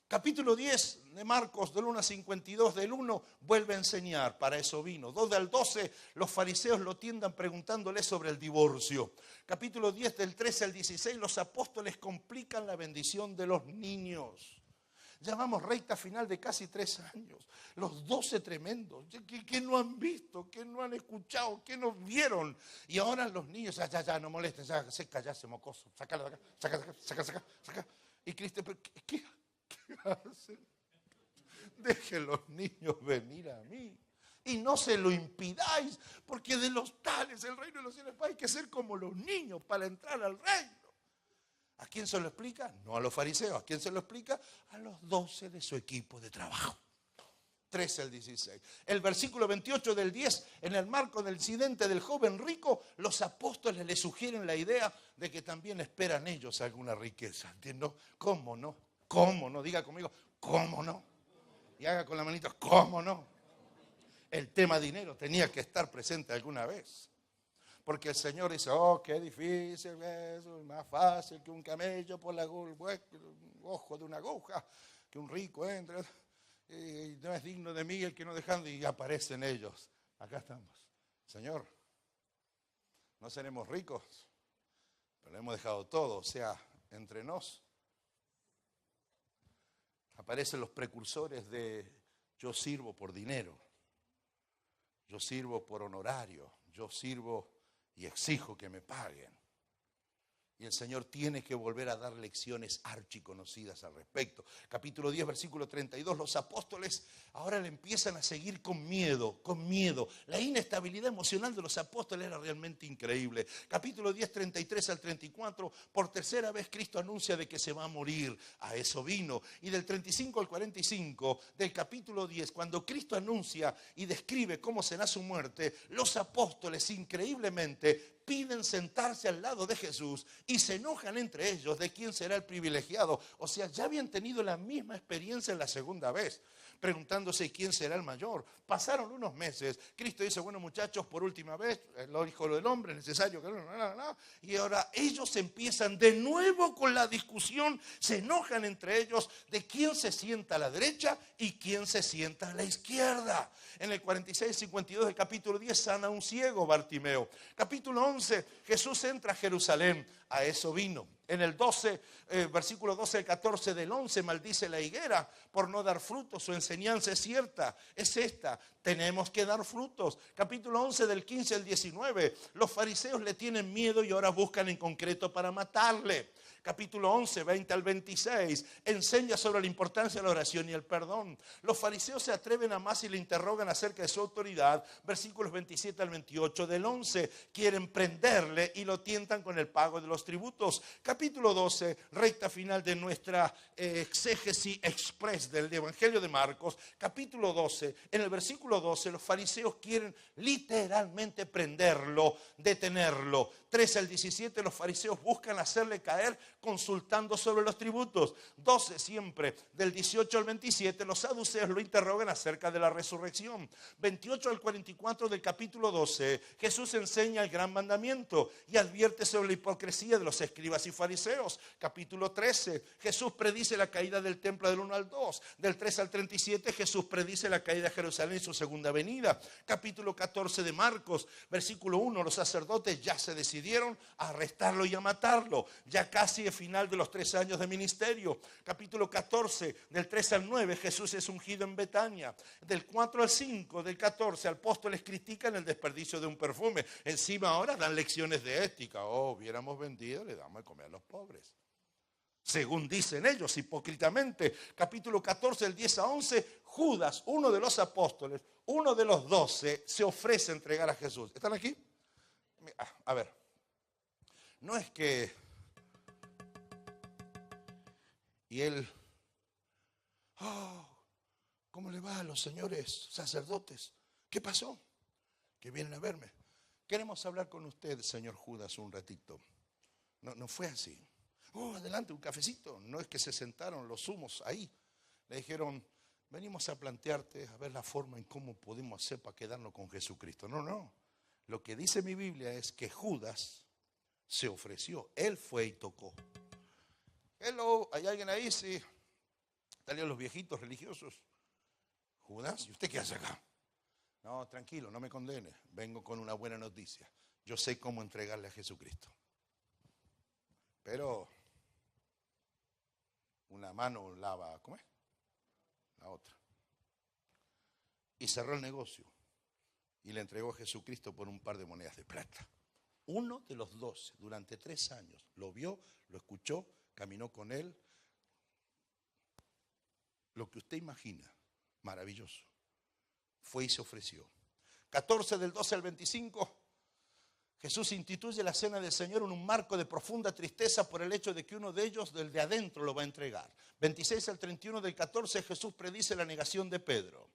Capítulo 10 de Marcos, del 1 a 52, del 1 vuelve a enseñar, para eso vino. 2 al 12, los fariseos lo tiendan preguntándole sobre el divorcio. Capítulo 10, del 13 al 16, los apóstoles complican la bendición de los niños. Ya vamos recta final de casi 3 años. Los 12 tremendos, que no han visto, que no han escuchado, que no vieron. Y ahora los niños, ya, no molesten, ya, se mocoso, sácalo de acá, saca. Y Cristo, ¿qué hacen? Dejen los niños venir a mí. Y no se lo impidáis, porque de los tales el reino de los cielos hay que ser como los niños para entrar al reino. ¿A quién se lo explica? No a los fariseos. ¿A quién se lo explica? A los 12 de su equipo de trabajo. 13 al 16. El versículo 28 del 10, en el marco del incidente del joven rico, los apóstoles le sugieren la idea de que también esperan ellos alguna riqueza. ¿Entiendo? ¿Cómo no? ¿Cómo no? Diga conmigo, ¿cómo no? Y haga con la manita, ¿cómo no? El tema dinero tenía que estar presente alguna vez. Porque el Señor dice, oh, qué difícil eso, es más fácil que un camello por el ojo de una aguja, que un rico entre. Y no es digno de mí el que no dejando, y aparecen ellos. Acá estamos. Señor, no seremos ricos, pero hemos dejado todo, o sea, entre nos. Aparecen los precursores de yo sirvo por dinero, yo sirvo por honorario, yo sirvo y exijo que me paguen. Y el Señor tiene que volver a dar lecciones archiconocidas al respecto. Capítulo 10, versículo 32, los apóstoles ahora le empiezan a seguir con miedo, con miedo. La inestabilidad emocional de los apóstoles era realmente increíble. Capítulo 10, 33 al 34, por tercera vez Cristo anuncia de que se va a morir. A eso vino. Y del 35 al 45 del capítulo 10, cuando Cristo anuncia y describe cómo será su muerte, los apóstoles increíblemente piden sentarse al lado de Jesús y se enojan entre ellos de quién será el privilegiado. O sea, ya habían tenido la misma experiencia en la segunda vez, preguntándose quién será el mayor. Pasaron unos meses, Cristo dice, bueno muchachos, por última vez, el Hijo del Hombre, es necesario que y ahora ellos empiezan de nuevo con la discusión, se enojan entre ellos de quién se sienta a la derecha y quién se sienta a la izquierda. En el 46-52 del capítulo 10 sana un ciego Bartimeo. Capítulo 11, Jesús entra a Jerusalén, a eso vino. En el 12, versículo 12 al 14 del 11, maldice la higuera por no dar frutos. Su enseñanza es cierta, es esta, tenemos que dar frutos. Capítulo 11 del 15 al 19, los fariseos le tienen miedo y ahora buscan en concreto para matarle. Capítulo 11, 20 al 26, enseña sobre la importancia de la oración y el perdón. Los fariseos se atreven a más y le interrogan acerca de su autoridad. Versículos 27 al 28 del 11, quieren prenderle y lo tientan con el pago de los tributos. Capítulo 12, recta final de nuestra exégesis express del Evangelio de Marcos. Capítulo 12, en el versículo 12, los fariseos quieren literalmente prenderlo, detenerlo. 13 al 17, los fariseos buscan hacerle caer consultando sobre los tributos. 12 siempre, del 18 al 27, los saduceos lo interrogan acerca de la resurrección. 28 al 44 del capítulo 12, Jesús enseña el gran mandamiento y advierte sobre la hipocresía de los escribas y fariseos. Capítulo 13, Jesús predice la caída del templo del 1 al 2. Del 3 al 37, Jesús predice la caída de Jerusalén y su segunda venida. Capítulo 14 de Marcos, versículo 1, los sacerdotes ya se decidieron a arrestarlo y a matarlo, ya casi el final de los 3 años de ministerio. Capítulo 14, del 3 al 9, Jesús es ungido en Betania. Del 4 al 5, del 14, apóstoles critican el desperdicio de un perfume. Encima ahora dan lecciones de ética. Oh, hubiéramos vendido, le damos de comer a los pobres. Según dicen ellos, hipócritamente. Capítulo 14, del 10 a 11, Judas, uno de los apóstoles, uno de los 12, se ofrece a entregar a Jesús. ¿Están aquí? A ver. No es que... Y él... Oh, ¿cómo le va a los señores sacerdotes? ¿Qué pasó? Que vienen a verme. Queremos hablar con usted, señor Judas, un ratito. No fue así. Oh, adelante, un cafecito. No es que se sentaron los sumos ahí. Le dijeron, venimos a plantearte, a ver la forma en cómo podemos hacer para quedarnos con Jesucristo. No. Lo que dice mi Biblia es que Judas se ofreció. Él fue y tocó. Hello, ¿hay alguien ahí? Sí. Salieron los viejitos religiosos. Judas, ¿y usted qué hace acá? No, tranquilo, no me condene. Vengo con una buena noticia. Yo sé cómo entregarle a Jesucristo. Pero una mano lava, ¿cómo es? La otra. Y cerró el negocio. Y le entregó a Jesucristo por un par de monedas de plata. Uno de los 12, durante 3 años, lo vio, lo escuchó, caminó con él. Lo que usted imagina, maravilloso. Fue y se ofreció. 14 del 12 al 25, Jesús instituye la cena del Señor en un marco de profunda tristeza por el hecho de que uno de ellos, del de adentro, lo va a entregar. 26 al 31 del 14, Jesús predice la negación de Pedro.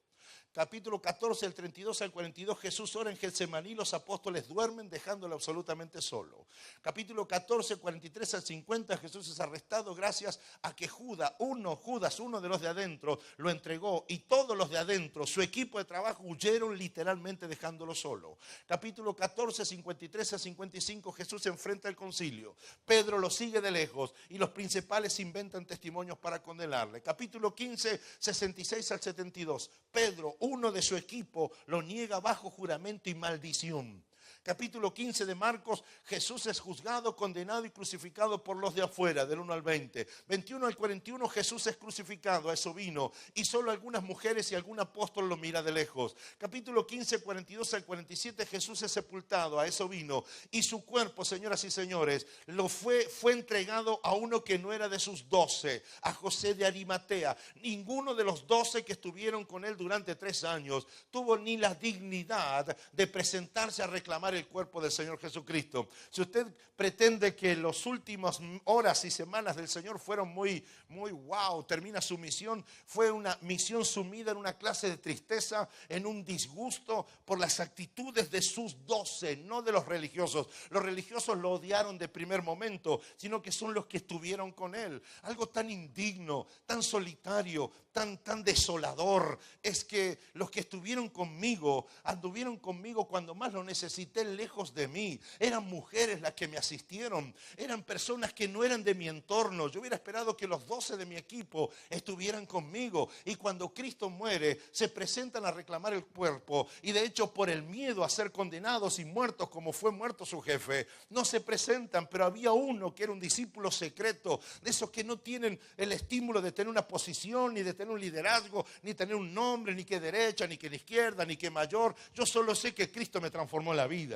Capítulo 14, del 32 al 42, Jesús ora en Getsemaní, los apóstoles duermen dejándolo absolutamente solo. Capítulo 14, 43 al 50, Jesús es arrestado gracias a que Judas, uno de los de adentro, lo entregó y todos los de adentro, su equipo de trabajo, huyeron literalmente dejándolo solo. Capítulo 14, 53 al 55, Jesús se enfrenta al concilio. Pedro lo sigue de lejos y los principales inventan testimonios para condenarle. Capítulo 15, 66 al 72, Pedro, uno de su equipo, lo niega bajo juramento y maldición. Capítulo 15 de Marcos, Jesús es juzgado, condenado y crucificado por los de afuera, del 1 al 20. 21 al 41, Jesús es crucificado, a eso vino, y solo algunas mujeres y algún apóstol lo mira de lejos. Capítulo 15, 42 al 47, Jesús es sepultado, a eso vino, y su cuerpo, señoras y señores, fue entregado a uno que no era de sus 12, a José de Arimatea. Ninguno de los 12 que estuvieron con él durante 3 años tuvo ni la dignidad de presentarse a reclamar el cuerpo del Señor Jesucristo. Si usted pretende que las últimas horas y semanas del Señor fueron muy wow, termina su misión, fue una misión sumida en una clase de tristeza, en un disgusto por las actitudes de sus 12, no de los religiosos. Los religiosos lo odiaron de primer momento, sino que son los que estuvieron con él. Algo tan indigno, tan solitario, tan desolador, es que los que estuvieron conmigo, anduvieron conmigo cuando más lo necesité, lejos de mí. Eran mujeres las que me asistieron, eran personas que no eran de mi entorno. Yo hubiera esperado que los 12 de mi equipo estuvieran conmigo, y cuando Cristo muere se presentan a reclamar el cuerpo, y de hecho por el miedo a ser condenados y muertos como fue muerto su jefe, no se presentan. Pero había uno que era un discípulo secreto, de esos que no tienen el estímulo de tener una posición, ni de tener un liderazgo, ni tener un nombre, ni que derecha, ni que izquierda, ni que mayor. Yo solo sé que Cristo me transformó la vida.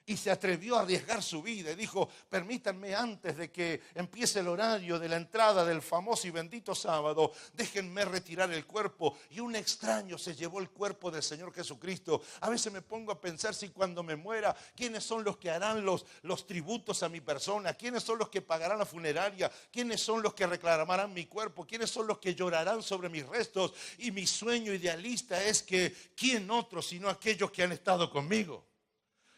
Y se atrevió a arriesgar su vida y dijo: permítanme, antes de que empiece el horario de la entrada del famoso y bendito sábado, déjenme retirar el cuerpo. Y un extraño se llevó el cuerpo del Señor Jesucristo. A veces me pongo a pensar, si cuando me muera, ¿quiénes son los que harán los tributos a mi persona? ¿Quiénes son los que pagarán la funeraria? ¿Quiénes son los que reclamarán mi cuerpo? ¿Quiénes son los que llorarán sobre mis restos? Y mi sueño idealista es que ¿quién otro sino aquellos que han estado conmigo?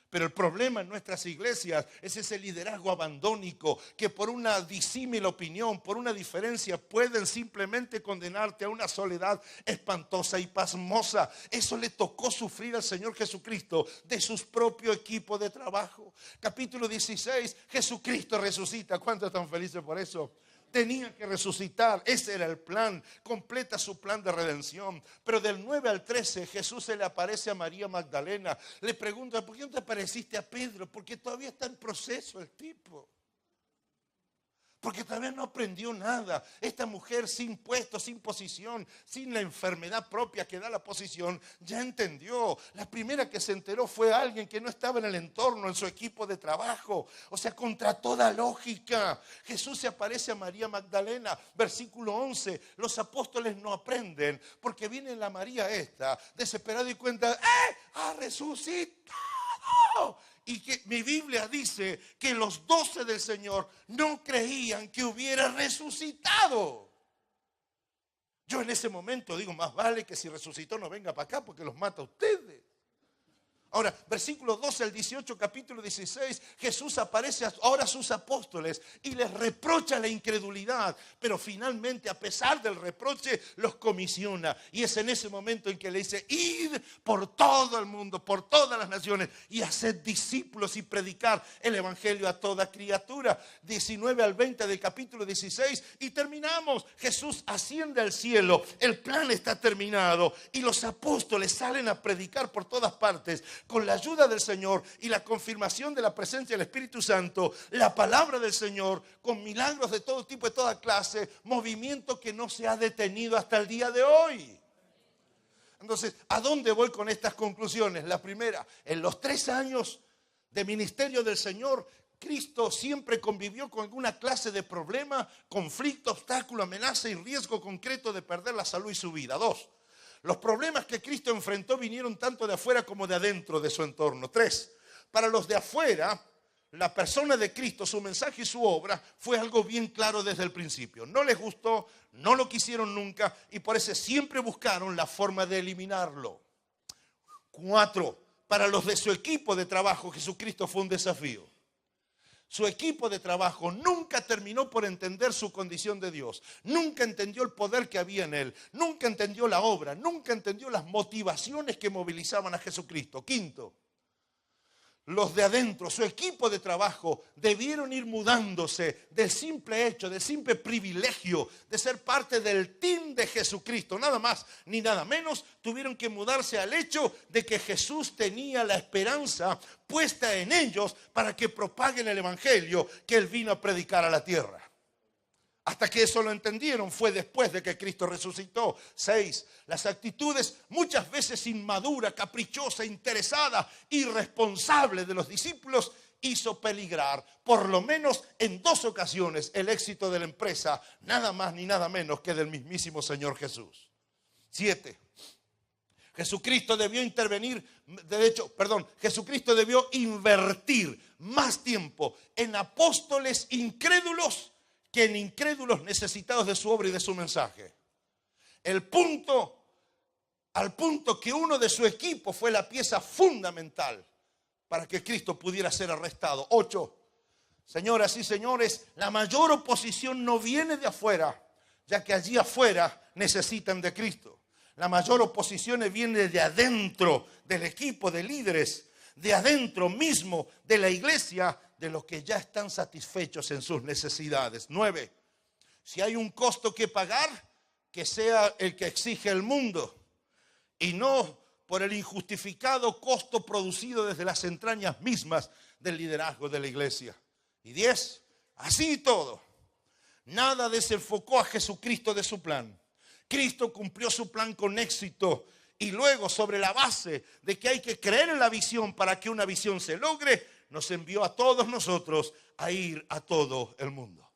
Pero el problema en nuestras iglesias es ese liderazgo abandónico, que por una disímil opinión, por una diferencia, pueden simplemente condenarte a una soledad espantosa y pasmosa. Eso le tocó sufrir al Señor Jesucristo de su propio equipo de trabajo. Capítulo 16, Jesucristo resucita. ¿Cuántos están felices por eso? Tenía que resucitar, ese era el plan, completa su plan de redención. Pero del 9 al 13 Jesús se le aparece a María Magdalena, le pregunta: ¿por qué no te apareciste a Pedro? Porque todavía está en proceso el tipo, porque todavía no aprendió nada. Esta mujer sin puesto, sin posición, sin la enfermedad propia que da la posición, ya entendió. La primera que se enteró fue alguien que no estaba en el entorno, en su equipo de trabajo. O sea, contra toda lógica, Jesús se aparece a María Magdalena. Versículo 11, los apóstoles no aprenden, porque viene la María esta, desesperada, y cuenta: ¡ha resucitado! Y que mi Biblia dice que los 12 del Señor no creían que hubiera resucitado. Yo en ese momento digo: más vale que si resucitó no venga para acá, porque los mata a ustedes. Ahora, versículo 12 al 18, capítulo 16, Jesús aparece ahora a sus apóstoles y les reprocha la incredulidad, pero finalmente, a pesar del reproche, los comisiona. Y es en ese momento en que le dice: id por todo el mundo, por todas las naciones, y haced discípulos y predicar el evangelio a toda criatura. 19 al 20 del capítulo 16, y terminamos. Jesús asciende al cielo, el plan está terminado, y los apóstoles salen a predicar por todas partes, con la ayuda del Señor y la confirmación de la presencia del Espíritu Santo, la palabra del Señor, con milagros de todo tipo, de toda clase, movimiento que no se ha detenido hasta el día de hoy. Entonces, ¿a dónde voy con estas conclusiones? La primera: en los 3 años de ministerio del Señor, Cristo siempre convivió con alguna clase de problema, conflicto, obstáculo, amenaza y riesgo concreto de perder la salud y su vida. 2. Los problemas que Cristo enfrentó vinieron tanto de afuera como de adentro de su entorno. 3. Para los de afuera, la persona de Cristo, su mensaje y su obra fue algo bien claro desde el principio. No les gustó, no lo quisieron nunca y por eso siempre buscaron la forma de eliminarlo. 4, para los de su equipo de trabajo, Jesucristo fue un desafío. Su equipo de trabajo nunca terminó por entender su condición de Dios. Nunca entendió el poder que había en Él. Nunca entendió la obra. Nunca entendió las motivaciones que movilizaban a Jesucristo. 5, los de adentro, su equipo de trabajo, debieron ir mudándose del simple hecho, del simple privilegio de ser parte del team de Jesucristo. Nada más ni nada menos, tuvieron que mudarse al hecho de que Jesús tenía la esperanza puesta en ellos para que propaguen el evangelio que Él vino a predicar a la tierra. Hasta que eso lo entendieron fue después de que Cristo resucitó. 6, las actitudes muchas veces inmadura, caprichosa, interesada, irresponsable de los discípulos hizo peligrar, por lo menos en 2 ocasiones, el éxito de la empresa, nada más ni nada menos que del mismísimo Señor Jesús. 7, Jesucristo debió Jesucristo debió invertir más tiempo en apóstoles incrédulos que en incrédulos necesitados de su obra y de su mensaje. Al punto que uno de su equipo fue la pieza fundamental para que Cristo pudiera ser arrestado. 8, señoras y señores, la mayor oposición no viene de afuera, ya que allí afuera necesitan de Cristo. La mayor oposición viene de adentro del equipo de líderes, de adentro mismo de la iglesia, de los que ya están satisfechos en sus necesidades. 9, si hay un costo que pagar, que sea el que exige el mundo y no por el injustificado costo producido desde las entrañas mismas del liderazgo de la iglesia. Y 10, así y todo, nada desenfocó a Jesucristo de su plan. Cristo cumplió su plan con éxito y luego, sobre la base de que hay que creer en la visión para que una visión se logre, nos envió a todos nosotros a ir a todo el mundo.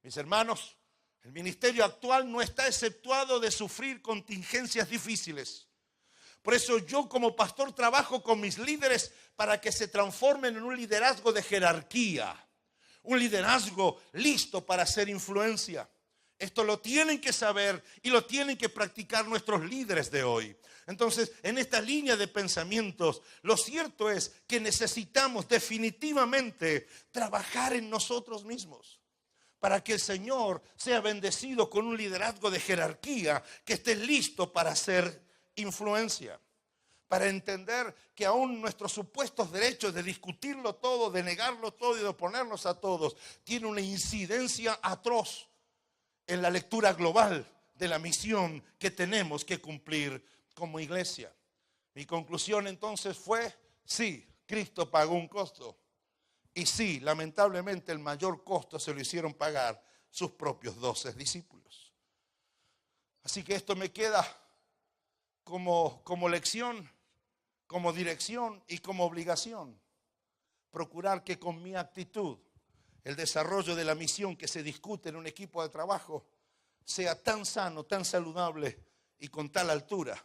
Mis hermanos, el ministerio actual no está exceptuado de sufrir contingencias difíciles. Por eso yo como pastor trabajo con mis líderes para que se transformen en un liderazgo de jerarquía, un liderazgo listo para hacer influencia. Esto lo tienen que saber y lo tienen que practicar nuestros líderes de hoy. Entonces, en esta línea de pensamientos, lo cierto es que necesitamos definitivamente trabajar en nosotros mismos para que el Señor sea bendecido con un liderazgo de jerarquía que esté listo para hacer influencia. Para entender que aún nuestros supuestos derechos de discutirlo todo, de negarlo todo y de oponernos a todos, tiene una incidencia atroz en la lectura global de la misión que tenemos que cumplir como iglesia. Mi conclusión entonces fue, sí, Cristo pagó un costo. Y sí, lamentablemente el mayor costo se lo hicieron pagar sus propios 12 discípulos. Así que esto me queda como lección, como dirección y como obligación. Procurar que con mi actitud el desarrollo de la misión que se discute en un equipo de trabajo sea tan sano, tan saludable y con tal altura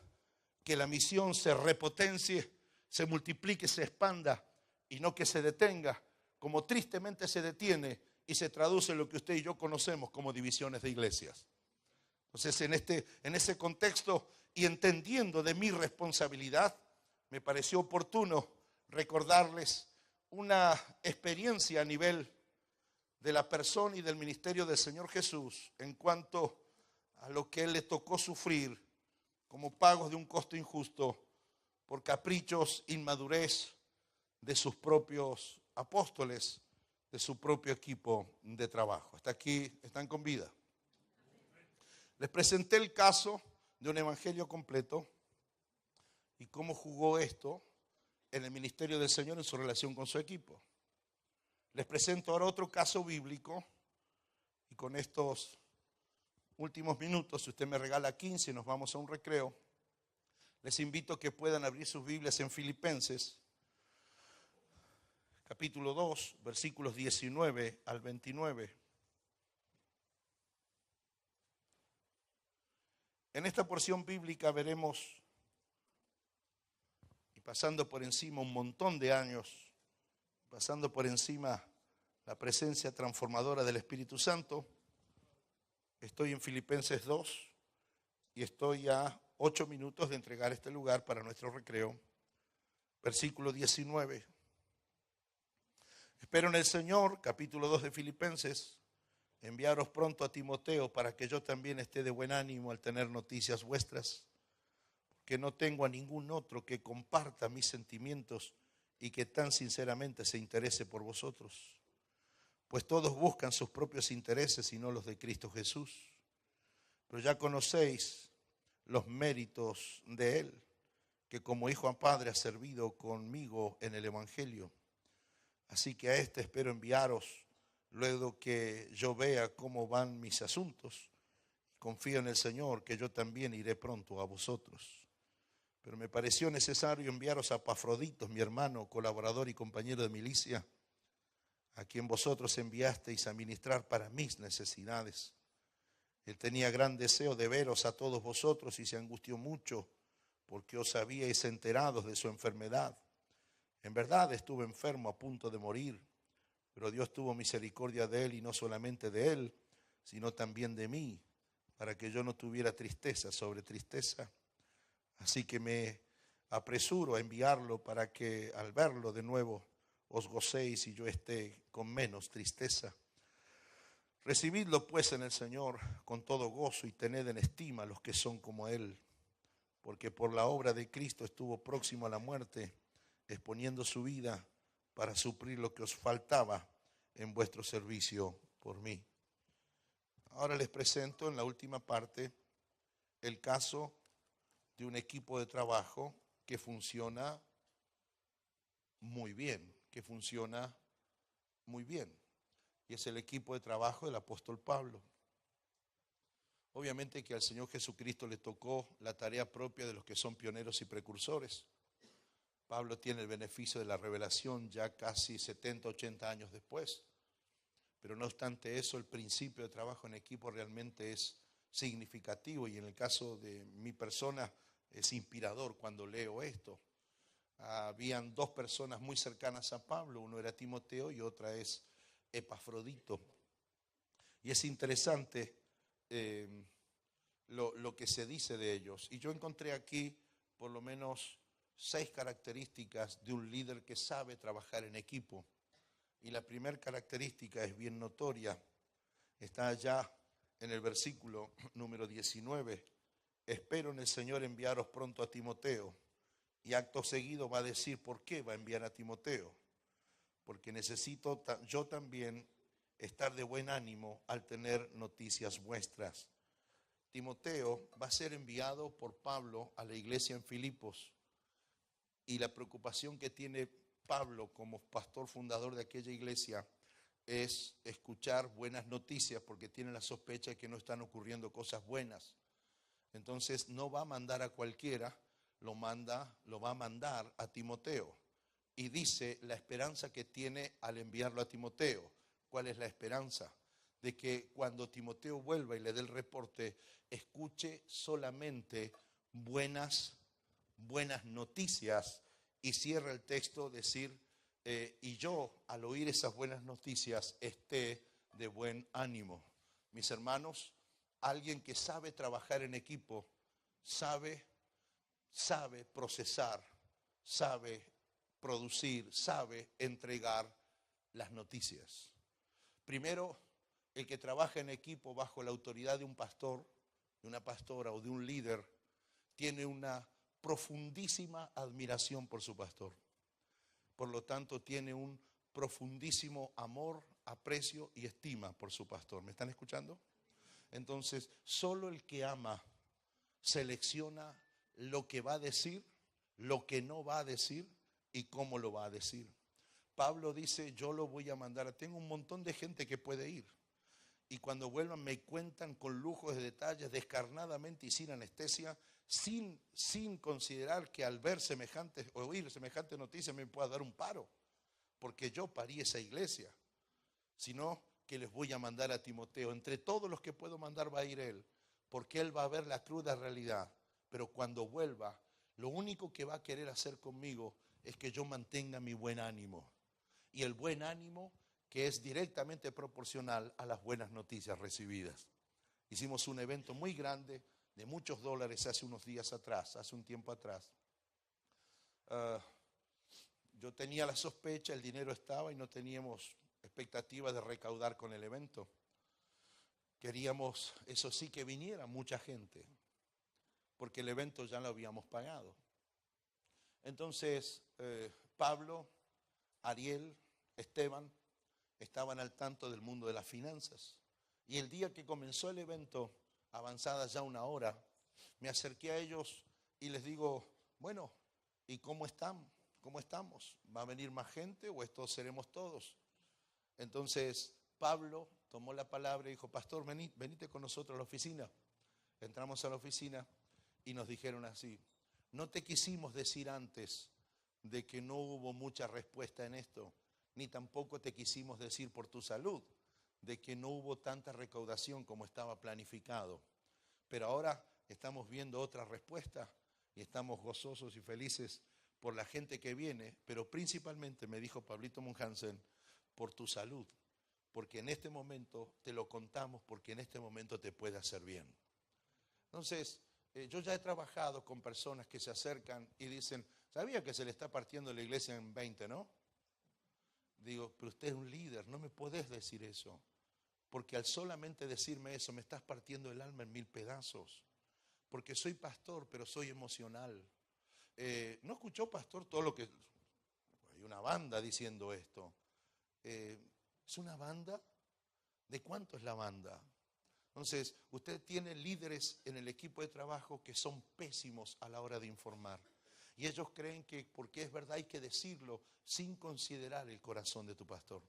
que la misión se repotencie, se multiplique, se expanda y no que se detenga, como tristemente se detiene y se traduce en lo que usted y yo conocemos como divisiones de iglesias. Entonces, en ese contexto y entendiendo de mi responsabilidad, me pareció oportuno recordarles una experiencia a nivel de la persona y del ministerio del Señor Jesús en cuanto a lo que Él le tocó sufrir como pagos de un costo injusto por caprichos, inmadurez de sus propios apóstoles, de su propio equipo de trabajo. Hasta aquí están con vida. Les presenté el caso de un evangelio completo y cómo jugó esto en el ministerio del Señor en su relación con su equipo. Les presento ahora otro caso bíblico y con estos últimos minutos, si usted me regala 15 y nos vamos a un recreo, les invito a que puedan abrir sus Biblias en Filipenses, capítulo 2, versículos 19 al 29. En esta porción bíblica veremos, y pasando por encima un montón de años pasando por encima la presencia transformadora del Espíritu Santo. Estoy en Filipenses 2 y estoy a 8 minutos de entregar este lugar para nuestro recreo. Versículo 19. Espero en el Señor, capítulo 2 de Filipenses, enviaros pronto a Timoteo para que yo también esté de buen ánimo al tener noticias vuestras, que no tengo a ningún otro que comparta mis sentimientos y que tan sinceramente se interese por vosotros. Pues todos buscan sus propios intereses y no los de Cristo Jesús. Pero ya conocéis los méritos de Él, que como hijo a padre ha servido conmigo en el Evangelio. Así que a este espero enviaros luego que yo vea cómo van mis asuntos. Confío en el Señor que yo también iré pronto a vosotros. Pero me pareció necesario enviaros a Epafrodito, mi hermano, colaborador y compañero de milicia, a quien vosotros enviasteis a ministrar para mis necesidades. Él tenía gran deseo de veros a todos vosotros y se angustió mucho porque os habíais enterado de su enfermedad. En verdad estuve enfermo a punto de morir, pero Dios tuvo misericordia de él y no solamente de él, sino también de mí, para que yo no tuviera tristeza sobre tristeza. Así que me apresuro a enviarlo para que al verlo de nuevo os gocéis y yo esté con menos tristeza. Recibidlo pues en el Señor con todo gozo y tened en estima a los que son como Él, porque por la obra de Cristo estuvo próximo a la muerte, exponiendo su vida para suplir lo que os faltaba en vuestro servicio por mí. Ahora les presento en la última parte el caso de un equipo de trabajo que funciona muy bien, y es el equipo de trabajo del apóstol Pablo. Obviamente que al Señor Jesucristo le tocó la tarea propia de los que son pioneros y precursores. Pablo tiene el beneficio de la revelación ya casi 70, 80 años después. Pero no obstante eso, el principio de trabajo en equipo realmente es significativo y en el caso de mi persona es inspirador cuando leo esto. Habían dos personas muy cercanas a Pablo, uno era Timoteo y otra es Epafrodito. Y es interesante lo que se dice de ellos. Y yo encontré aquí por lo menos 6 características de un líder que sabe trabajar en equipo. Y la primera característica es bien notoria. Está allá en el versículo número 19. Espero en el Señor enviaros pronto a Timoteo. Y acto seguido va a decir por qué va a enviar a Timoteo. Porque necesito yo también estar de buen ánimo al tener noticias vuestras. Timoteo va a ser enviado por Pablo a la iglesia en Filipos. Y la preocupación que tiene Pablo como pastor fundador de aquella iglesia es escuchar buenas noticias porque tiene la sospecha de que no están ocurriendo cosas buenas. Entonces no va a mandar a cualquiera, lo va a mandar a Timoteo. Y dice la esperanza que tiene al enviarlo a Timoteo. ¿Cuál es la esperanza? De que cuando Timoteo vuelva y le dé el reporte, escuche solamente buenas noticias. Y cierra el texto decir, y yo al oír esas buenas noticias esté de buen ánimo. Mis hermanos, alguien que sabe trabajar en equipo, sabe procesar, sabe producir, sabe entregar las noticias. Primero, el que trabaja en equipo bajo la autoridad de un pastor, de una pastora o de un líder, tiene una profundísima admiración por su pastor. Por lo tanto, tiene un profundísimo amor, aprecio y estima por su pastor. ¿Me están escuchando? Entonces, solo el que ama selecciona lo que va a decir, lo que no va a decir y cómo lo va a decir. Pablo dice, yo lo voy a mandar, tengo un montón de gente que puede ir. Y cuando vuelvan me cuentan con lujos de detalles, descarnadamente y sin anestesia, sin considerar que al ver oír semejante noticia me pueda dar un paro, porque yo parí esa iglesia, sino que les voy a mandar a Timoteo. Entre todos los que puedo mandar va a ir él, porque él va a ver la cruda realidad. Pero cuando vuelva, lo único que va a querer hacer conmigo es que yo mantenga mi buen ánimo. y el buen ánimo que es directamente proporcional a las buenas noticias recibidas. Hicimos un evento muy grande de muchos dólares hace unos días atrás, hace un tiempo atrás. Yo tenía la sospecha, el dinero estaba y no teníamos expectativa de recaudar con el evento. Queríamos, eso sí, que viniera mucha gente, porque el evento ya lo habíamos pagado. Entonces, Pablo, Ariel, Esteban, estaban al tanto del mundo de las finanzas. Y el día que comenzó el evento, avanzada ya una hora, me acerqué a ellos y les digo, bueno, ¿y cómo están? ¿Cómo estamos? ¿Va a venir más gente o esto seremos todos? Entonces Pablo tomó la palabra y dijo, pastor, venite con nosotros a la oficina. Entramos a la oficina y nos dijeron así, no te quisimos decir antes de que no hubo mucha respuesta en esto, ni tampoco te quisimos decir por tu salud, de que no hubo tanta recaudación como estaba planificado. Pero ahora estamos viendo otra respuesta y estamos gozosos y felices por la gente que viene, pero principalmente, me dijo Pablito Munhansen, por tu salud, porque en este momento te lo contamos, porque en este momento te puede hacer bien. Entonces, yo ya he trabajado con personas que se acercan y dicen, ¿sabía que se le está partiendo la iglesia en 20, no? Digo, pero usted es un líder, no me podés decir eso, porque al solamente decirme eso me estás partiendo el alma en 1000 pedazos, porque soy pastor, pero soy emocional. ¿No escuchó, pastor, todo lo que... Hay una banda diciendo esto. ¿Es una banda? ¿De cuánto es la banda? Entonces, usted tiene líderes en el equipo de trabajo que son pésimos a la hora de informar. Y ellos creen que porque es verdad hay que decirlo sin considerar el corazón de tu pastor,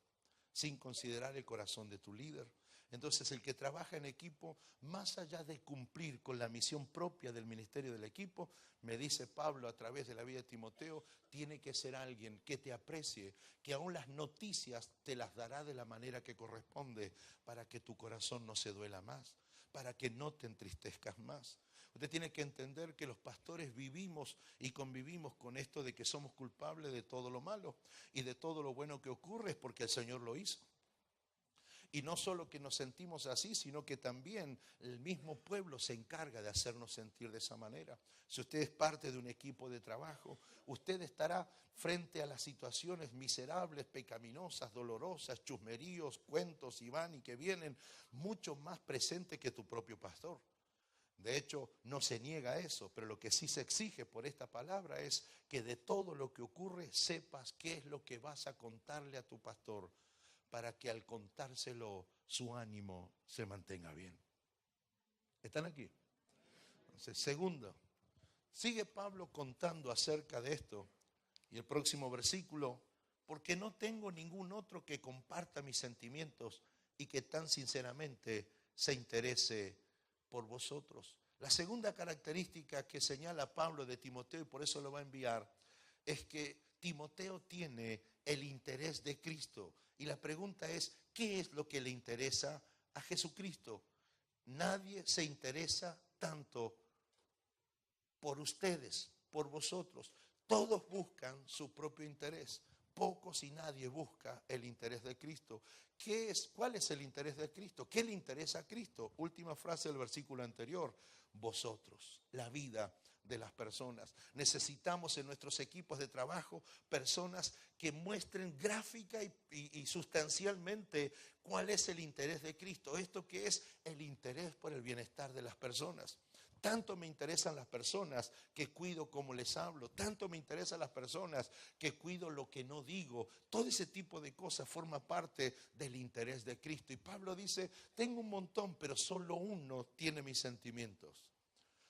sin considerar el corazón de tu líder. Entonces el que trabaja en equipo, más allá de cumplir con la misión propia del ministerio del equipo, me dice Pablo a través de la vida de Timoteo, tiene que ser alguien que te aprecie, que aún las noticias te las dará de la manera que corresponde para que tu corazón no se duela más, para que no te entristezcas más. Usted tiene que entender que los pastores vivimos y convivimos con esto de que somos culpables de todo lo malo y de todo lo bueno que ocurre es porque el Señor lo hizo. Y no solo que nos sentimos así, sino que también el mismo pueblo se encarga de hacernos sentir de esa manera. Si usted es parte de un equipo de trabajo, usted estará frente a las situaciones miserables, pecaminosas, dolorosas, chusmeríos, cuentos y van y que vienen, mucho más presente que tu propio pastor. De hecho, no se niega eso, pero lo que sí se exige por esta palabra es que de todo lo que ocurre sepas qué es lo que vas a contarle a tu pastor, para que al contárselo su ánimo se mantenga bien. ¿Están aquí? Entonces, segundo, sigue Pablo contando acerca de esto. Y el próximo versículo, porque no tengo ningún otro que comparta mis sentimientos y que tan sinceramente se interese por vosotros. La segunda característica que señala Pablo de Timoteo, y por eso lo va a enviar, es que Timoteo tiene el interés de Cristo. Y la pregunta es, ¿qué es lo que le interesa a Jesucristo? Nadie se interesa tanto por ustedes, por vosotros. Todos buscan su propio interés. Pocos y nadie busca el interés de Cristo. ¿Cuál es el interés de Cristo? ¿Qué le interesa a Cristo? Última frase del versículo anterior. Vosotros, la vida de las personas. Necesitamos en nuestros equipos de trabajo personas que muestren gráfica y sustancialmente cuál es el interés de Cristo. Esto que es el interés por el bienestar de las personas. Tanto me interesan las personas que cuido como les hablo. Tanto me interesan las personas que cuido lo que no digo. Todo ese tipo de cosas forma parte del interés de Cristo. Y Pablo dice, tengo un montón, pero solo uno tiene mis sentimientos.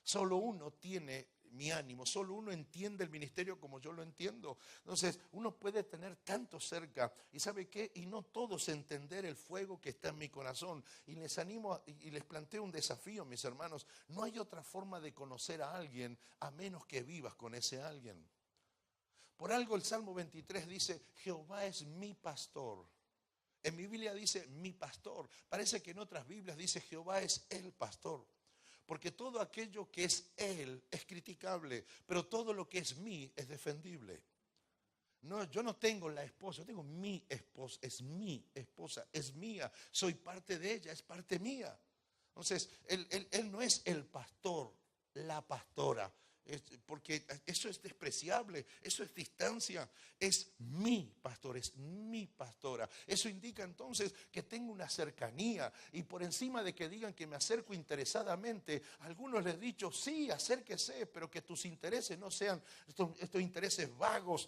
Solo uno tiene mi ánimo, solo uno entiende el ministerio como yo lo entiendo. Entonces, uno puede tener tanto cerca, y ¿sabe qué? Y no todos entender el fuego que está en mi corazón. Y les animo y les planteo un desafío, mis hermanos. No hay otra forma de conocer a alguien a menos que vivas con ese alguien. Por algo el Salmo 23 dice, Jehová es mi pastor. En mi Biblia dice mi pastor. Parece que en otras Biblias dice Jehová es el pastor. Porque todo aquello que es él es criticable, pero todo lo que es mí es defendible. No, yo no tengo la esposa, yo tengo mi esposa, es mi esposa, es mía, soy parte de ella, es parte mía. Entonces, él no es el pastor, la pastora, porque eso es despreciable, eso es distancia. Es mi pastor, es mi pastora. Eso indica entonces que tengo una cercanía, y por encima de que digan que me acerco interesadamente, a algunos les he dicho, sí, acérquese, pero que tus intereses no sean estos intereses vagos,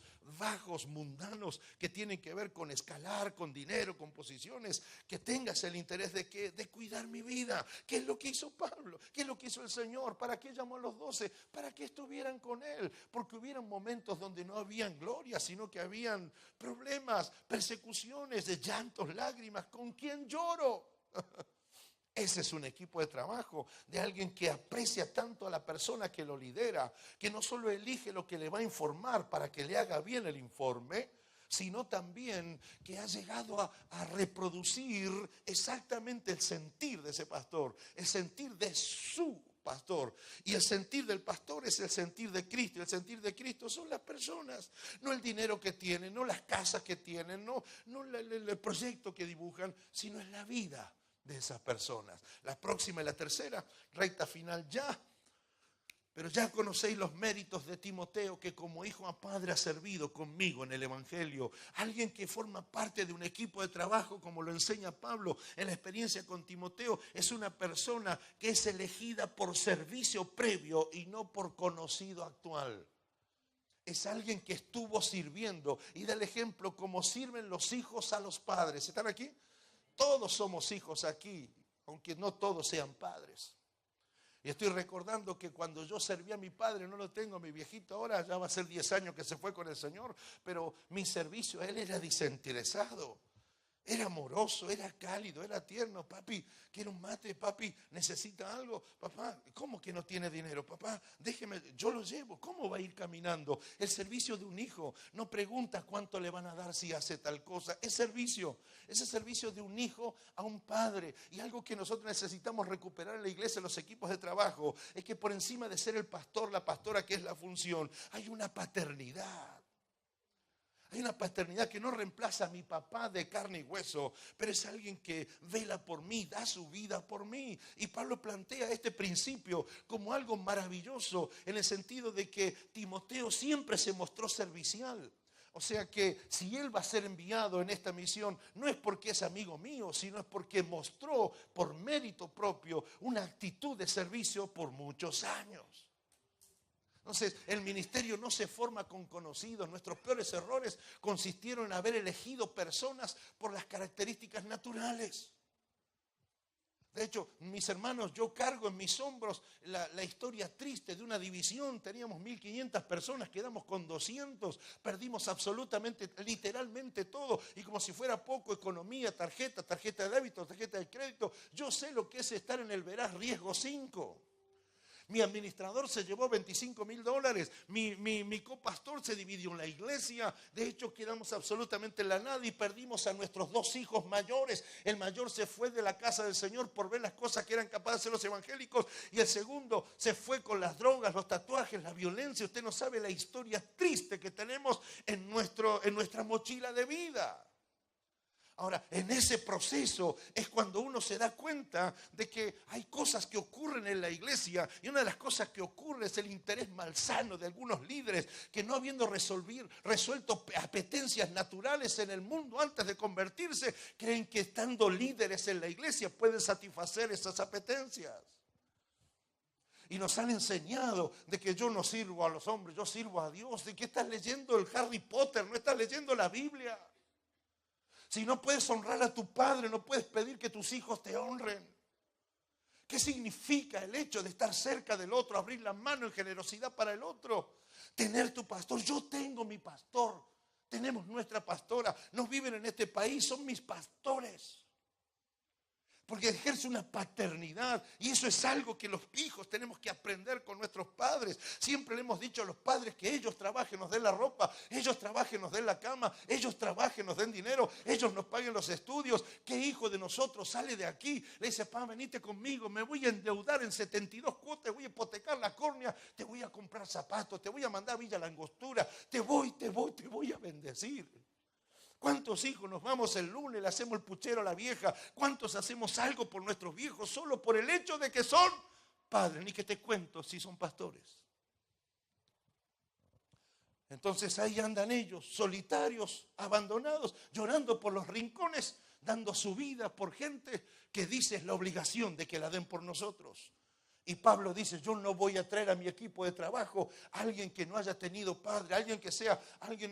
mundanos, que tienen que ver con escalar, con dinero, con posiciones. Que tengas el interés de cuidar mi vida. ¿Qué es lo que hizo Pablo? ¿Qué es lo que hizo el Señor? ¿Para qué llamó a los 12? Para que estuvieran con Él, porque hubieran momentos donde no habían gloria, sino que habían problemas, persecuciones, de llantos, lágrimas. ¿Con quién lloro? Ese es un equipo de trabajo de alguien que aprecia tanto a la persona que lo lidera, que no solo elige lo que le va a informar para que le haga bien el informe, sino también que ha llegado a reproducir exactamente el sentir de ese pastor, el sentir de su pastor. Y el sentir del pastor es el sentir de Cristo. Y el sentir de Cristo son las personas, no el dinero que tienen, no las casas que tienen, no el proyecto que dibujan, sino es la vida de esas personas. La próxima y la tercera, recta final ya. Pero ya conocéis los méritos de Timoteo, que como hijo a padre ha servido conmigo en el Evangelio. Alguien que forma parte de un equipo de trabajo, como lo enseña Pablo en la experiencia con Timoteo, es una persona que es elegida por servicio previo y no por conocido actual. Es alguien que estuvo sirviendo y da el ejemplo como sirven los hijos a los padres. ¿Están aquí? Todos somos hijos aquí, aunque no todos sean padres. Y estoy recordando que cuando yo servía a mi padre, no lo tengo, mi viejito ahora ya va a ser 10 años que se fue con el Señor, pero mi servicio a él era desinteresado. Era amoroso, era cálido, era tierno. Papi, quiero un mate, papi, necesita algo. Papá, ¿cómo que no tiene dinero? Papá, déjeme, yo lo llevo. ¿Cómo va a ir caminando? El servicio de un hijo no pregunta cuánto le van a dar si hace tal cosa. Es servicio, es el servicio de un hijo a un padre. Y algo que nosotros necesitamos recuperar en la iglesia, en los equipos de trabajo, es que por encima de ser el pastor, la pastora, que es la función, hay una paternidad. Hay una paternidad que no reemplaza a mi papá de carne y hueso, pero es alguien que vela por mí, da su vida por mí. Y Pablo plantea este principio como algo maravilloso, en el sentido de que Timoteo siempre se mostró servicial. O sea que si él va a ser enviado en esta misión, no es porque es amigo mío, sino es porque mostró por mérito propio una actitud de servicio por muchos años. Entonces, el ministerio no se forma con conocidos. Nuestros peores errores consistieron en haber elegido personas por las características naturales. De hecho, mis hermanos, yo cargo en mis hombros la historia triste de una división. Teníamos 1.500 personas, quedamos con 200, perdimos absolutamente, literalmente todo. Y como si fuera poco, economía, tarjeta de débito, tarjeta de crédito. Yo sé lo que es estar en el veraz riesgo 5. Mi administrador se llevó $25,000. Mi copastor se dividió en la iglesia. De hecho, quedamos absolutamente en la nada y perdimos a nuestros 2 hijos mayores. El mayor se fue de la casa del Señor por ver las cosas que eran capaces de hacer los evangélicos. Y el segundo se fue con las drogas, los tatuajes, la violencia. Usted no sabe la historia triste que tenemos en nuestra mochila de vida. Ahora, en ese proceso es cuando uno se da cuenta de que hay cosas que ocurren en la iglesia, y una de las cosas que ocurre es el interés malsano de algunos líderes que, no habiendo resuelto apetencias naturales en el mundo antes de convertirse, creen que estando líderes en la iglesia pueden satisfacer esas apetencias. Y nos han enseñado de que yo no sirvo a los hombres, yo sirvo a Dios. ¿De qué estás leyendo el Harry Potter? No estás leyendo la Biblia. Si no puedes honrar a tu padre, no puedes pedir que tus hijos te honren. ¿Qué significa el hecho de estar cerca del otro, abrir la mano en generosidad para el otro? Tener tu pastor. Yo tengo mi pastor. Tenemos nuestra pastora. No viven en este país, son mis pastores. Porque ejerce una paternidad y eso es algo que los hijos tenemos que aprender con nuestros padres. Siempre le hemos dicho a los padres que ellos trabajen, nos den la ropa, ellos trabajen, nos den la cama, ellos trabajen, nos den dinero, ellos nos paguen los estudios. ¿Qué hijo de nosotros sale de aquí? Le dice, papá, venite conmigo, me voy a endeudar en 72 cuotas, voy a hipotecar la córnea, te voy a comprar zapatos, te voy a mandar a Villa La Angostura, te voy a bendecir. ¿Cuántos hijos nos vamos el lunes, le hacemos el puchero a la vieja? ¿Cuántos hacemos algo por nuestros viejos solo por el hecho de que son padres? Ni que te cuento si son pastores. Entonces ahí andan ellos, solitarios, abandonados, llorando por los rincones, dando su vida por gente que dice es la obligación de que la den por nosotros. Y Pablo dice, yo no voy a traer a mi equipo de trabajo a alguien que no haya tenido padre, alguien que sea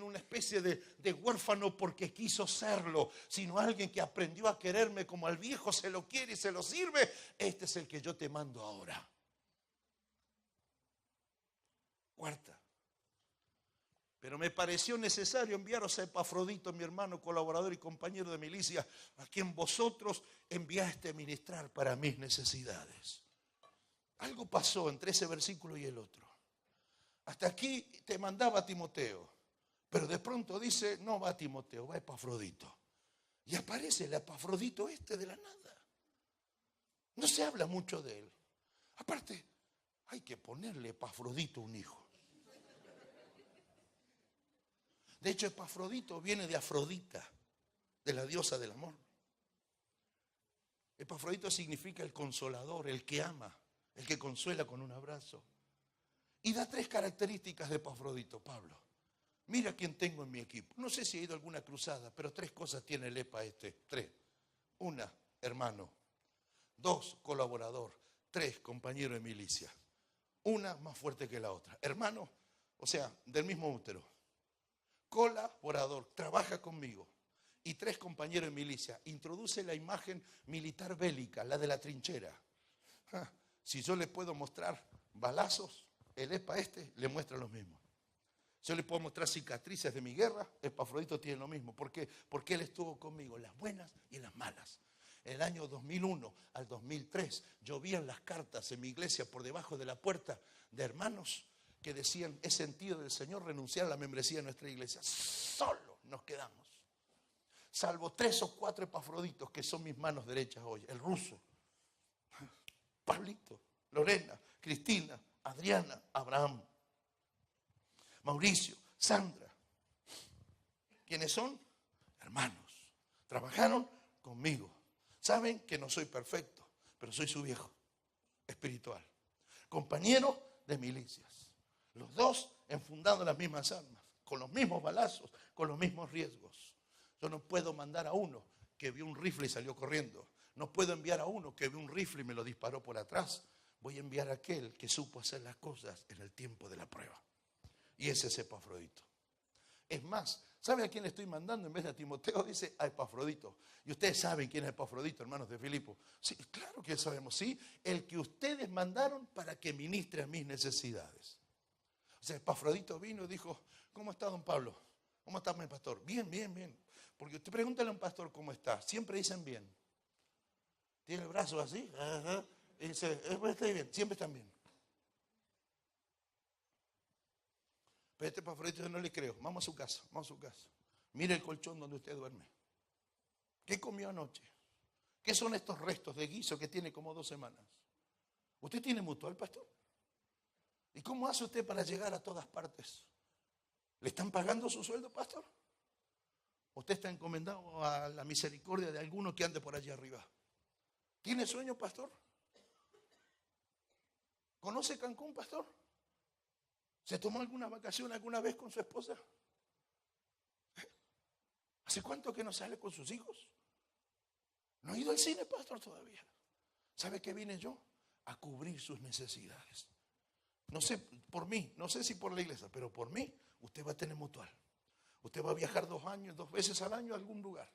una especie de huérfano porque quiso serlo, sino alguien que aprendió a quererme como al viejo se lo quiere y se lo sirve. Este es el que yo te mando ahora. Cuarta. Pero me pareció necesario enviaros a Epafrodito, mi hermano, colaborador y compañero de milicia, a quien vosotros enviaste a ministrar para mis necesidades. Algo pasó entre ese versículo y el otro. Hasta aquí te mandaba a Timoteo, pero de pronto dice, no va a Timoteo, va a Epafrodito. Y aparece el Epafrodito de la nada. No se habla mucho de él. Aparte, hay que ponerle Epafrodito a un hijo. De hecho, Epafrodito viene de Afrodita, de la diosa del amor. Epafrodito significa el consolador, el que ama, el que consuela con un abrazo. Y da 3 características de Epafrodito, Pablo. Mira quién tengo en mi equipo. No sé si ha ido a alguna cruzada, pero 3 cosas tiene el EPA 3. 1, hermano. 2, colaborador. 3, compañero de milicia. Una más fuerte que la otra. Hermano, o sea, del mismo útero. Colaborador, trabaja conmigo. Y 3, compañero de milicia. Introduce la imagen militar bélica, la de la trinchera. Si yo le puedo mostrar balazos, el EPA le muestra lo mismo. Yo le puedo mostrar cicatrices de mi guerra, Epafrodito tiene lo mismo. ¿Por qué? Porque él estuvo conmigo en las buenas y en las malas. En el año 2001 al 2003 llovían las cartas en mi iglesia por debajo de la puerta de hermanos que decían, es sentido del Señor renunciar a la membresía de nuestra iglesia. Solo nos quedamos. Salvo 3 o 4 Epafroditos que son mis manos derechas hoy. El ruso, Pablito, Lorena, Cristina, Adriana, Abraham, Mauricio, Sandra. ¿Quiénes son? Hermanos. Trabajaron conmigo. Saben que no soy perfecto, pero soy su viejo espiritual. Compañero de milicias. Los 2 enfundando las mismas armas, con los mismos balazos, con los mismos riesgos. Yo no puedo mandar a uno que vio un rifle y salió corriendo. No puedo enviar a uno que vio un rifle y me lo disparó por atrás. Voy a enviar a aquel que supo hacer las cosas en el tiempo de la prueba. Y ese es Epafrodito. Es más, ¿sabe a quién le estoy mandando en vez de a Timoteo? Dice a Epafrodito. Y ustedes saben quién es Epafrodito, hermanos de Filipo. Sí, claro que sabemos, sí. El que ustedes mandaron para que ministre a mis necesidades. O sea, Epafrodito vino y dijo, ¿cómo está don Pablo? ¿Cómo está mi pastor? Bien, bien, bien. Porque usted pregúntale a un pastor cómo está. Siempre dicen bien. Tiene el brazo así. Ajá. Y dice, estoy bien. Siempre están bien. Pero este Epafrodito yo no le creo. Vamos a su casa, vamos a su casa. Mire el colchón donde usted duerme. ¿Qué comió anoche? ¿Qué son estos restos de guiso que tiene como 2 semanas? ¿Usted tiene mutual, pastor? ¿Y cómo hace usted para llegar a todas partes? ¿Le están pagando su sueldo, pastor? ¿Usted está encomendado a la misericordia de alguno que ande por allá arriba? ¿Tiene sueño, pastor? ¿Conoce Cancún, pastor? ¿Se tomó alguna vacación alguna vez con su esposa? ¿Hace cuánto que no sale con sus hijos? No ha ido al cine, pastor, todavía. ¿Sabe qué vine yo? A cubrir sus necesidades. No sé por mí, no sé si por la iglesia, pero por mí usted va a tener mutual. Usted va a viajar 2 veces al año a algún lugar.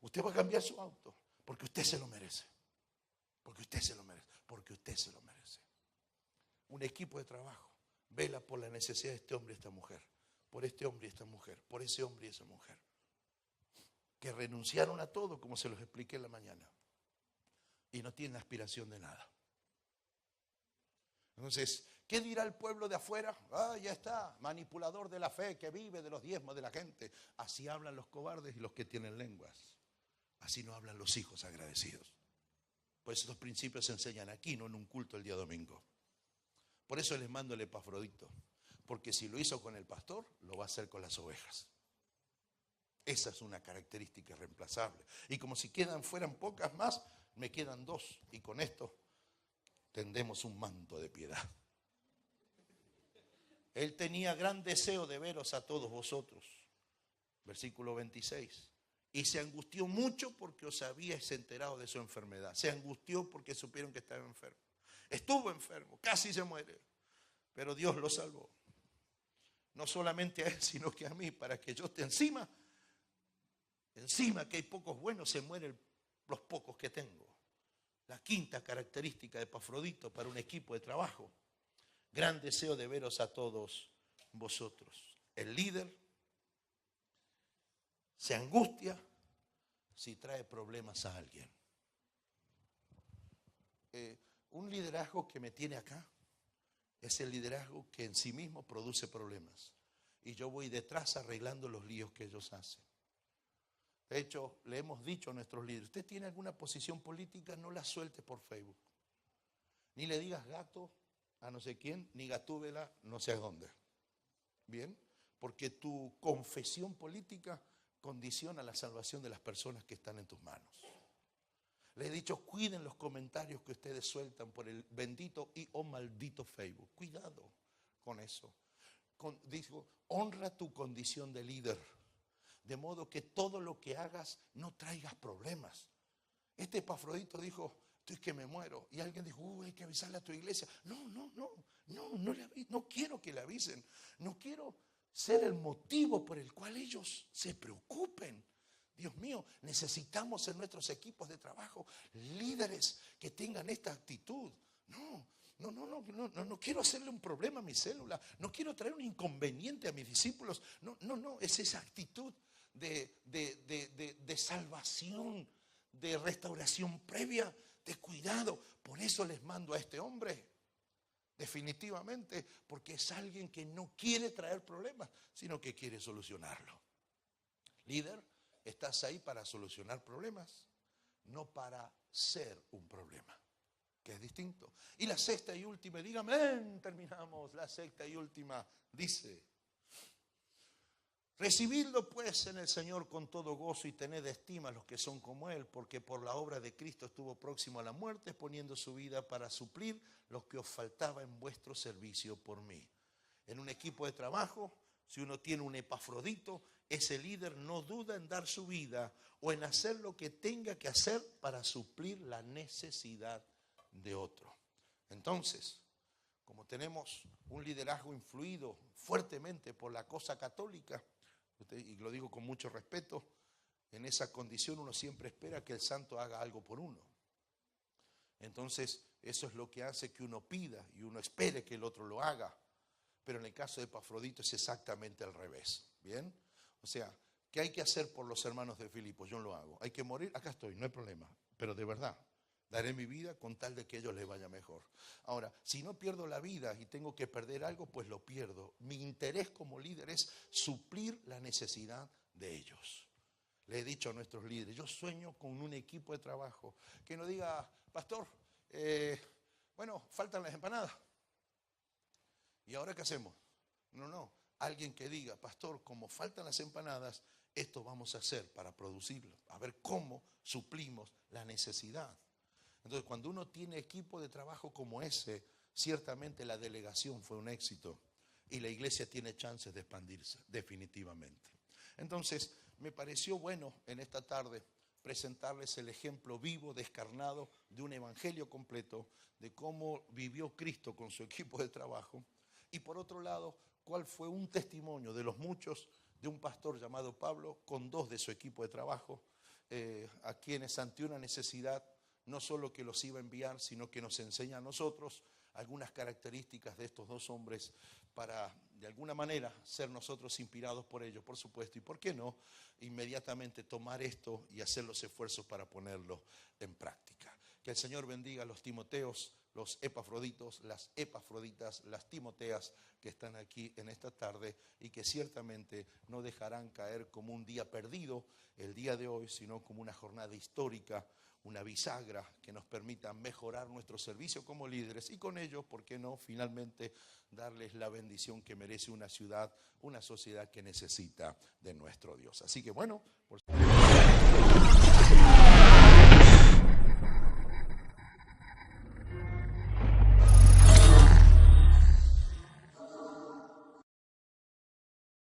Usted va a cambiar su auto porque usted se lo merece. Porque usted se lo merece. Porque usted se lo merece. Un equipo de trabajo vela por la necesidad de este hombre y esta mujer. Por este hombre y esta mujer. Por ese hombre y esa mujer. Que renunciaron a todo, como se los expliqué en la mañana. y no tienen aspiración de nada. Entonces, ¿qué dirá el pueblo de afuera? Ya está, manipulador de la fe que vive de los diezmos de la gente. Así hablan los cobardes y los que tienen lenguas. Así no hablan los hijos agradecidos. Pues estos principios se enseñan aquí, no en un culto el día domingo. Por eso les mando el Epafrodito. Porque si lo hizo con el pastor, lo va a hacer con las ovejas. Esa es una característica irreemplazable. Y como si fueran pocas más, me quedan 2. Y con esto tendemos un manto de piedad. Él tenía gran deseo de veros a todos vosotros. Versículo 26. Y se angustió mucho porque os habíais enterado de su enfermedad. Se angustió porque supieron que estaba enfermo. Estuvo enfermo, casi se muere. Pero Dios lo salvó. No solamente a él, sino que a mí, para que yo esté encima que hay pocos buenos, se mueren los pocos que tengo. La quinta característica de Epafrodito para un equipo de trabajo: gran deseo de veros a todos vosotros. El líder se angustia si trae problemas a alguien. Un liderazgo que me tiene acá es el liderazgo que en sí mismo produce problemas. Y yo voy detrás arreglando los líos que ellos hacen. De hecho, le hemos dicho a nuestros líderes: usted tiene alguna posición política, no la suelte por Facebook. Ni le digas gato a no sé quién, ni gatúbela no sé a dónde. ¿Bien? Porque tu confesión política condiciona la salvación de las personas que están en tus manos. Le he dicho: cuiden los comentarios que ustedes sueltan por el bendito y maldito Facebook. Cuidado con eso. Digo, honra tu condición de líder. De modo que todo lo que hagas no traigas problemas. Este Epafrodito dijo: estoy que me muero. Y alguien dijo: hay que avisarle a tu iglesia. No quiero que le avisen. No quiero ser el motivo por el cual ellos se preocupen. Dios mío, necesitamos en nuestros equipos de trabajo líderes que tengan esta actitud. No quiero hacerle un problema a mi célula. No quiero traer un inconveniente a mis discípulos. Es esa actitud de salvación, de restauración previa, de cuidado. Por eso les mando a este hombre, definitivamente, porque es alguien que no quiere traer problemas, sino que quiere solucionarlo. Líder, estás ahí para solucionar problemas, no para ser un problema, que es distinto. Y la sexta y última, dígame, terminamos. La sexta y última dice: recibidlo pues en el Señor con todo gozo y tened estima a los que son como Él, porque por la obra de Cristo estuvo próximo a la muerte, poniendo su vida para suplir lo que os faltaba en vuestro servicio por mí. En un equipo de trabajo, si uno tiene un Epafrodito, ese líder no duda en dar su vida o en hacer lo que tenga que hacer para suplir la necesidad de otro. Entonces, como tenemos un liderazgo influido fuertemente por la cosa católica, y lo digo con mucho respeto, en esa condición uno siempre espera que el santo haga algo por uno. Entonces, eso es lo que hace que uno pida y uno espere que el otro lo haga. Pero en el caso de Epafrodito es exactamente al revés. ¿Bien? O sea, ¿qué hay que hacer por los hermanos de Filipos? Yo lo hago. ¿Hay que morir? Acá estoy, no hay problema. Pero de verdad, daré mi vida con tal de que a ellos les vaya mejor. Ahora, si no pierdo la vida y tengo que perder algo, pues lo pierdo. Mi interés como líder es suplir la necesidad de ellos. Le he dicho a nuestros líderes: yo sueño con un equipo de trabajo que no diga: pastor, faltan las empanadas. ¿Y ahora qué hacemos? No. Alguien que diga: pastor, como faltan las empanadas, esto vamos a hacer para producirlo. A ver cómo suplimos la necesidad. Entonces, cuando uno tiene equipo de trabajo como ese, ciertamente la delegación fue un éxito y la iglesia tiene chances de expandirse, definitivamente. Entonces, me pareció bueno en esta tarde presentarles el ejemplo vivo, descarnado, de un evangelio completo, de cómo vivió Cristo con su equipo de trabajo. Y por otro lado, cuál fue un testimonio de los muchos de un pastor llamado Pablo con 2 de su equipo de trabajo, a quienes ante una necesidad, no solo que los iba a enviar, sino que nos enseña a nosotros algunas características de estos 2 hombres para, de alguna manera, ser nosotros inspirados por ellos, por supuesto. Y por qué no, inmediatamente tomar esto y hacer los esfuerzos para ponerlo en práctica. Que Que el Señor bendiga a los Timoteos, los Epafroditos, las Epafroditas, las Timoteas que están aquí en esta tarde y que ciertamente no dejarán caer como un día perdido el día de hoy, sino como una jornada histórica, una bisagra que nos permita mejorar nuestro servicio como líderes y con ello, ¿por qué no?, finalmente darles la bendición que merece una ciudad, una sociedad que necesita de nuestro Dios. Así que bueno, por